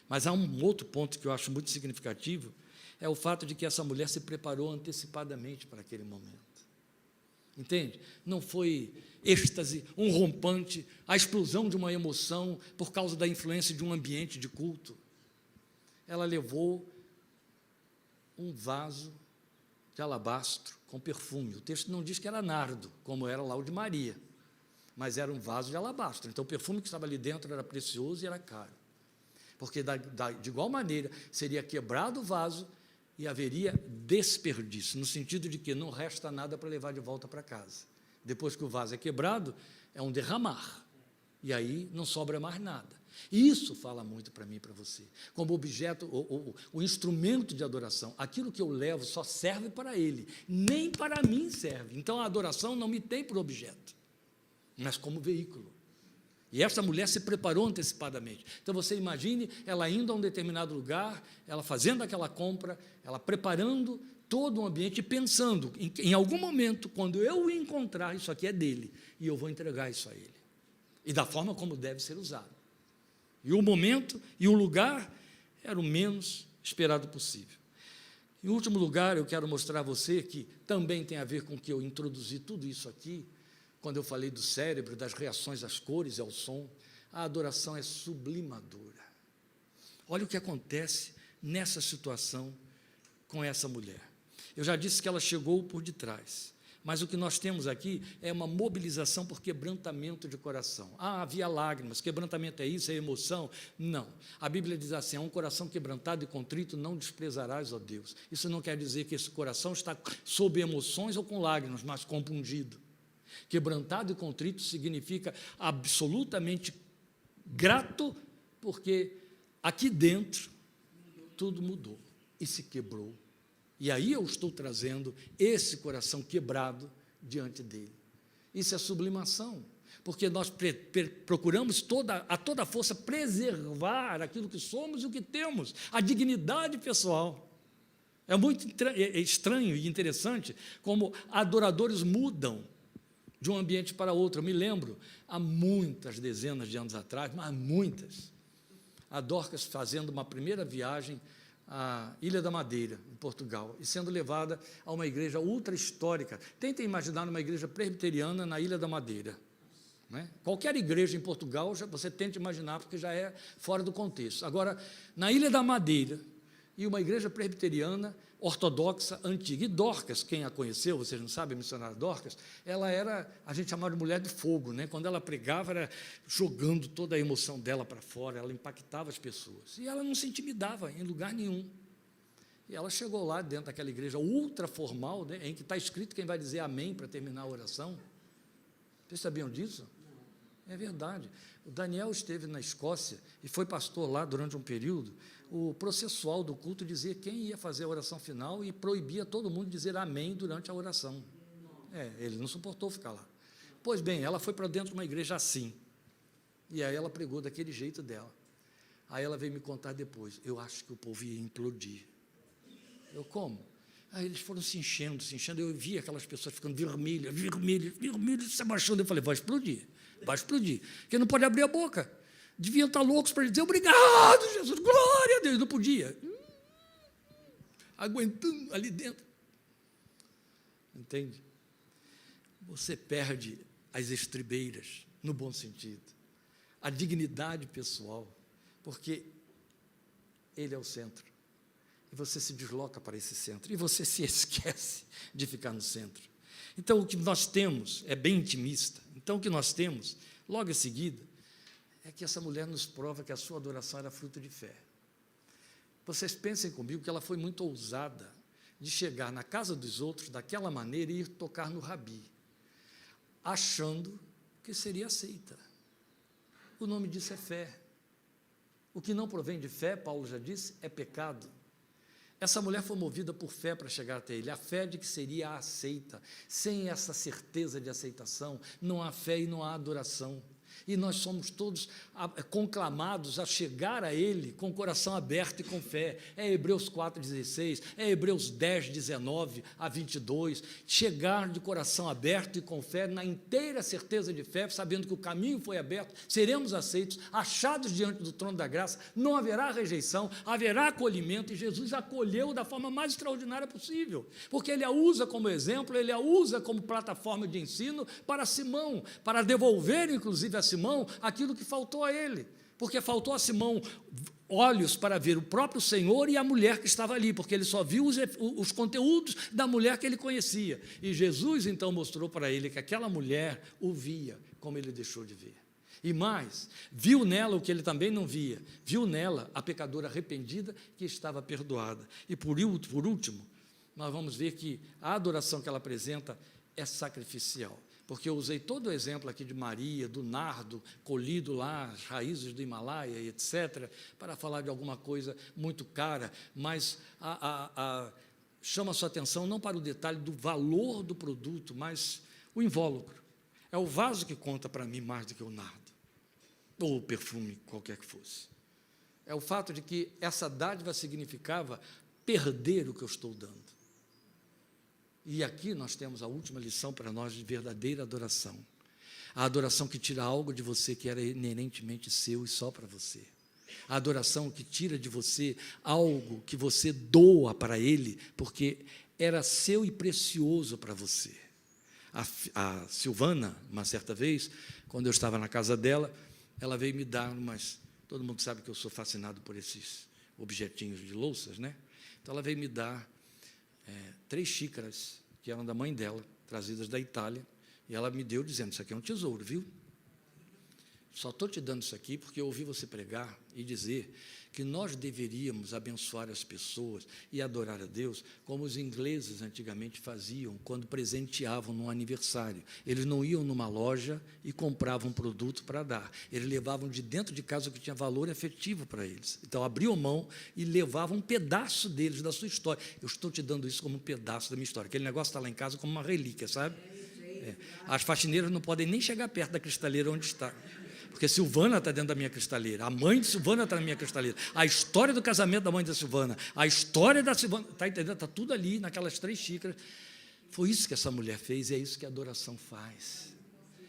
Mas há um outro ponto que eu acho muito significativo, é o fato de que essa mulher se preparou antecipadamente para aquele momento. Entende? Não foi êxtase, um rompante, a explosão de uma emoção por causa da influência de um ambiente de culto. Ela levou um vaso de alabastro com perfume. O texto não diz que era nardo, como era lá o de Maria, mas era um vaso de alabastro. Então, o perfume que estava ali dentro era precioso e era caro, porque de igual maneira seria quebrado o vaso e haveria desperdício, no sentido de que não resta nada para levar de volta para casa. Depois que o vaso é quebrado, é um derramar, e aí não sobra mais nada. Isso fala muito para mim e para você, como objeto, o instrumento de adoração. Aquilo que eu levo só serve para Ele, nem para mim serve. Então, a adoração não me tem por objeto, mas como veículo. E essa mulher se preparou antecipadamente. Então, você imagine ela indo a um determinado lugar, ela fazendo aquela compra, ela preparando todo o ambiente e pensando, em algum momento, quando eu o encontrar, isso aqui é dele, e eu vou entregar isso a ele. E da forma como deve ser usado. E o momento e o lugar era o menos esperado possível. Em último lugar, eu quero mostrar a você que também tem a ver com que eu introduzi tudo isso aqui, quando eu falei do cérebro, das reações às cores e ao som. A adoração é sublimadora. Olha o que acontece nessa situação com essa mulher. Eu já disse que ela chegou por detrás. Mas o que nós temos aqui é uma mobilização por quebrantamento de coração. Ah, havia lágrimas, quebrantamento é isso, é emoção? Não. A Bíblia diz assim, um coração quebrantado e contrito não desprezarás, ó Deus. Isso não quer dizer que esse coração está sob emoções ou com lágrimas, mas compungido. Quebrantado e contrito significa absolutamente grato, porque aqui dentro tudo mudou e se quebrou. E aí eu estou trazendo esse coração quebrado diante dele. Isso é sublimação, porque nós procuramos a toda força preservar aquilo que somos e o que temos, a dignidade pessoal. É muito estranho e interessante como adoradores mudam de um ambiente para outro. Eu me lembro, há muitas dezenas de anos atrás, mas muitas, a Dorcas fazendo uma primeira viagem à Ilha da Madeira, em Portugal, e sendo levada a uma igreja ultra histórica. Tentem imaginar uma igreja presbiteriana na Ilha da Madeira. Né? Qualquer igreja em Portugal, você tenta imaginar, porque já é fora do contexto. Agora, na Ilha da Madeira, e uma igreja presbiteriana, ortodoxa antiga. E Dorcas, quem a conheceu, vocês não sabem, a missionária Dorcas, ela era, a gente chamava de mulher de fogo, né? Quando ela pregava, era jogando toda a emoção dela para fora, ela impactava as pessoas. E ela não se intimidava em lugar nenhum. E ela chegou lá dentro daquela igreja ultra formal, né, em que está escrito quem vai dizer amém para terminar a oração. Vocês sabiam disso? É verdade. O Daniel esteve na Escócia e foi pastor lá durante um período. O processual do culto dizia quem ia fazer a oração final e proibia todo mundo de dizer amém durante a oração. Ele não suportou ficar lá. Pois bem, ela foi para dentro de uma igreja assim. E aí ela pregou daquele jeito dela. Aí ela veio me contar depois. Eu acho que o povo ia implodir. Eu, como? Aí eles foram se enchendo. Eu via aquelas pessoas ficando vermelhas, se abaixando. Eu falei, vai explodir. Porque não pode abrir a boca. Deviam estar loucos para dizer, obrigado, Jesus, glória a Deus. Não podia. Aguentando ali dentro. Entende? Você perde as estribeiras, no bom sentido. A dignidade pessoal, porque ele é o centro. E você se desloca para esse centro. E você se esquece de ficar no centro. Então, o que nós temos é bem intimista. Então, o que nós temos, logo em seguida, é que essa mulher nos prova que a sua adoração era fruto de fé. Vocês pensem comigo que ela foi muito ousada de chegar na casa dos outros daquela maneira e ir tocar no rabi, achando que seria aceita. O nome disso é fé. O que não provém de fé, Paulo já disse, é pecado. Essa mulher foi movida por fé para chegar até ele, a fé de que seria aceita. Sem essa certeza de aceitação, não há fé e não há adoração. E nós somos todos conclamados a chegar a Ele com o coração aberto e com fé. É Hebreus 4,16, é Hebreus 10, 19 a 22. Chegar de coração aberto e com fé, na inteira certeza de fé, sabendo que o caminho foi aberto, seremos aceitos, achados diante do trono da graça, não haverá rejeição, haverá acolhimento, e Jesus acolheu da forma mais extraordinária possível, porque Ele a usa como exemplo, Ele a usa como plataforma de ensino para Simão, para devolver, inclusive, a Simão aquilo que faltou a ele, porque faltou a Simão olhos para ver o próprio Senhor e a mulher que estava ali, porque ele só viu os conteúdos da mulher que ele conhecia, e Jesus então mostrou para ele que aquela mulher o via como ele deixou de ver, e mais, viu nela o que ele também não via, viu nela a pecadora arrependida que estava perdoada. E por último, nós vamos ver que a adoração que ela apresenta é sacrificial. Porque eu usei todo o exemplo aqui de Maria, do nardo, colhido lá, as raízes do Himalaia, etc., para falar de alguma coisa muito cara, mas chama a sua atenção não para o detalhe do valor do produto, mas o invólucro. É o vaso que conta para mim mais do que o nardo, ou o perfume, qualquer que fosse. É o fato de que essa dádiva significava perder o que eu estou dando. E aqui nós temos a última lição para nós de verdadeira adoração. A adoração que tira algo de você que era inerentemente seu e só para você. A adoração que tira de você algo que você doa para Ele, porque era seu e precioso para você. A Silvana, uma certa vez, quando eu estava na casa dela, ela veio me dar umas... Todo mundo sabe que eu sou fascinado por esses objetinhos de louças, né? Então, ela veio me dar 3 xícaras, que eram da mãe dela, trazidas da Itália, e ela me deu dizendo, isso aqui é um tesouro, viu? Só estou te dando isso aqui porque eu ouvi você pregar e dizer que nós deveríamos abençoar as pessoas e adorar a Deus como os ingleses antigamente faziam quando presenteavam num aniversário. Eles não iam numa loja e compravam um produto para dar. Eles levavam de dentro de casa o que tinha valor efetivo para eles. Então, abriam mão e levavam um pedaço deles, da sua história. Eu estou te dando isso como um pedaço da minha história. Aquele negócio está lá em casa como uma relíquia, sabe? As faxineiras não podem nem chegar perto da cristaleira onde está. Porque Silvana está dentro da minha cristaleira, a mãe de Silvana está na minha cristaleira, a história do casamento da mãe da Silvana, a história da Silvana, está entendendo? Está tudo ali, naquelas 3 xícaras. Foi isso que essa mulher fez, e é isso que a adoração faz.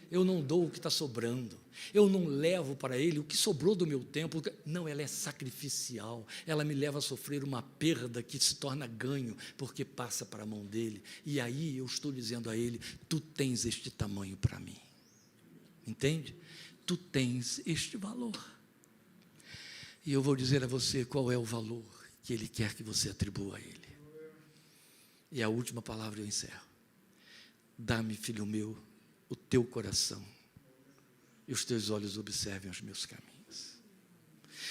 Eu não dou o que está sobrando, eu não levo para Ele o que sobrou do meu tempo, não, ela é sacrificial, ela me leva a sofrer uma perda que se torna ganho, porque passa para a mão dEle, e aí eu estou dizendo a Ele, tu tens este tamanho para mim, entende? Tu tens este valor. E eu vou dizer a você qual é o valor que Ele quer que você atribua a Ele. E a última palavra eu encerro. Dá-me, filho meu, o teu coração, e os teus olhos observem os meus caminhos.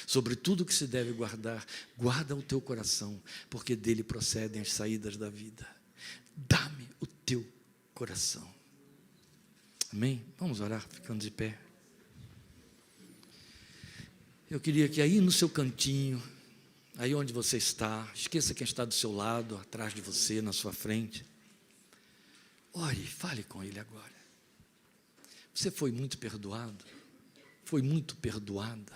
Sobre tudo que se deve guardar, guarda o teu coração, porque dele procedem as saídas da vida. Dá-me o teu coração. Amém? Vamos orar, ficando de pé. Eu queria que aí no seu cantinho, aí onde você está, esqueça quem está do seu lado, atrás de você, na sua frente. Ore, fale com ele agora. Você foi muito perdoado? Foi muito perdoada?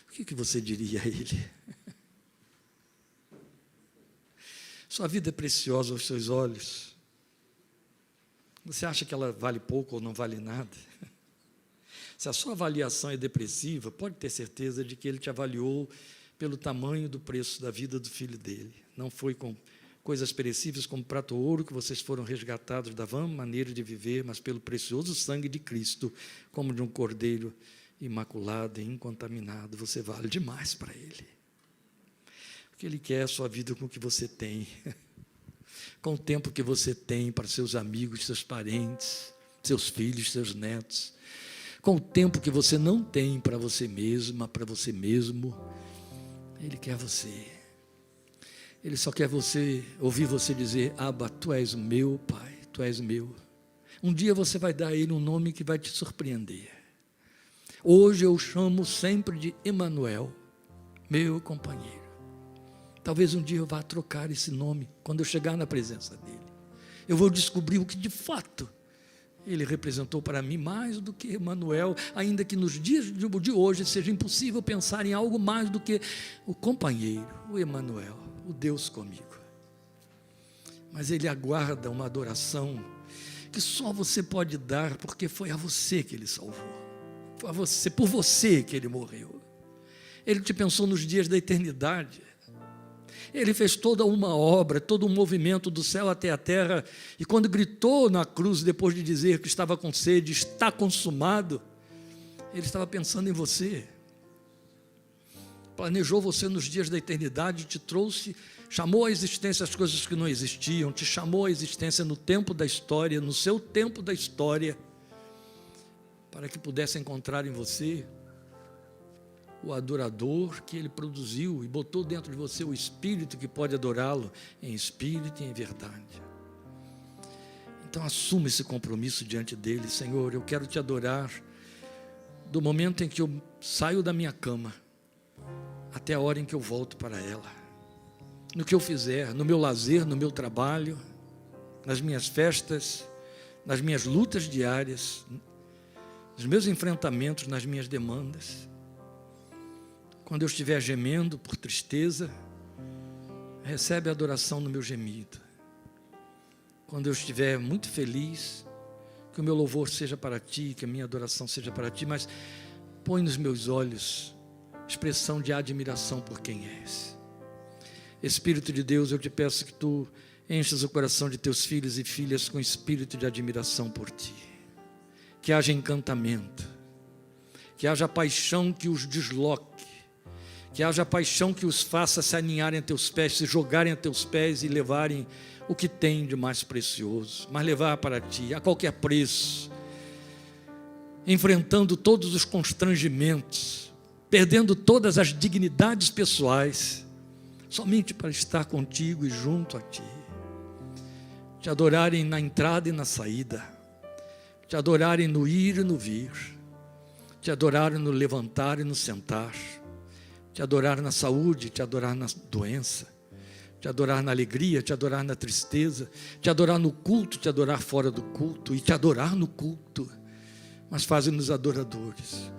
O que você diria a ele? Sua vida é preciosa aos seus olhos. Você acha que ela vale pouco ou não vale nada? Se a sua avaliação é depressiva, pode ter certeza de que ele te avaliou pelo tamanho do preço da vida do filho dele. Não foi com coisas perecíveis como prata ou ouro que vocês foram resgatados da vã maneira de viver, mas pelo precioso sangue de Cristo, como de um cordeiro imaculado e incontaminado. Você vale demais para ele. Porque ele quer a sua vida com o que você tem, com o tempo que você tem para seus amigos, seus parentes, seus filhos, seus netos, com o tempo que você não tem para você mesma, para você mesmo. Ele quer você. Ele só quer ouvir você dizer: Abba, tu és o meu Pai, tu és meu. Um dia você vai dar a ele um nome que vai te surpreender. Hoje eu chamo sempre de Emanuel, meu companheiro. Talvez um dia eu vá trocar esse nome, quando eu chegar na presença dele. Eu vou descobrir o que de fato ele representou para mim mais do que Emanuel, ainda que nos dias de hoje seja impossível pensar em algo mais do que o companheiro, o Emanuel, o Deus comigo. Mas ele aguarda uma adoração que só você pode dar, porque foi a você que ele salvou. Foi a você, por você que ele morreu. Ele te pensou nos dias da eternidade. Ele fez toda uma obra, todo um movimento do céu até a terra, e quando gritou na cruz, depois de dizer que estava com sede, está consumado, ele estava pensando em você. Planejou você nos dias da eternidade, te trouxe, chamou à existência as coisas que não existiam, te chamou à existência no tempo da história, no seu tempo da história, para que pudesse encontrar em você o adorador que ele produziu e botou dentro de você o espírito que pode adorá-lo em espírito e em verdade. Então assuma esse compromisso diante dele. Senhor, eu quero te adorar do momento em que eu saio da minha cama até a hora em que eu volto para ela. No que eu fizer, no meu lazer, no meu trabalho, nas minhas festas, nas minhas lutas diárias, nos meus enfrentamentos, nas minhas demandas. Quando eu estiver gemendo por tristeza, recebe a adoração no meu gemido. Quando eu estiver muito feliz, que o meu louvor seja para ti, que a minha adoração seja para ti, mas põe nos meus olhos expressão de admiração por quem és. Espírito de Deus, eu te peço que tu enchas o coração de teus filhos e filhas com espírito de admiração por ti. Que haja encantamento, que haja paixão que os desloque, que haja paixão que os faça se aninharem a teus pés, se jogarem a teus pés e levarem o que tem de mais precioso, mas levar para ti a qualquer preço, enfrentando todos os constrangimentos, perdendo todas as dignidades pessoais, somente para estar contigo e junto a ti, te adorarem na entrada e na saída, te adorarem no ir e no vir, te adorarem no levantar e no sentar, te adorar na saúde, te adorar na doença, te adorar na alegria, te adorar na tristeza, te adorar no culto, te adorar fora do culto e te adorar no culto, mas faze-nos adoradores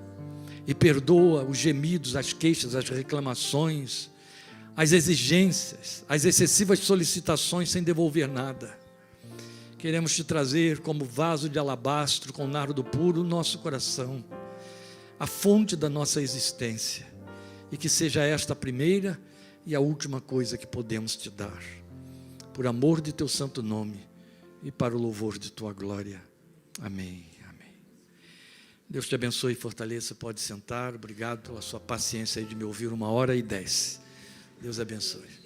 e perdoa os gemidos, as queixas, as reclamações, as exigências, as excessivas solicitações sem devolver nada. Queremos te trazer como vaso de alabastro com nardo puro o nosso coração, a fonte da nossa existência. E que seja esta a primeira e a última coisa que podemos te dar, por amor de teu santo nome e para o louvor de tua glória. Amém, amém. Deus te abençoe e fortaleça, pode sentar. Obrigado pela sua paciência aí de me ouvir 1h10. Deus abençoe.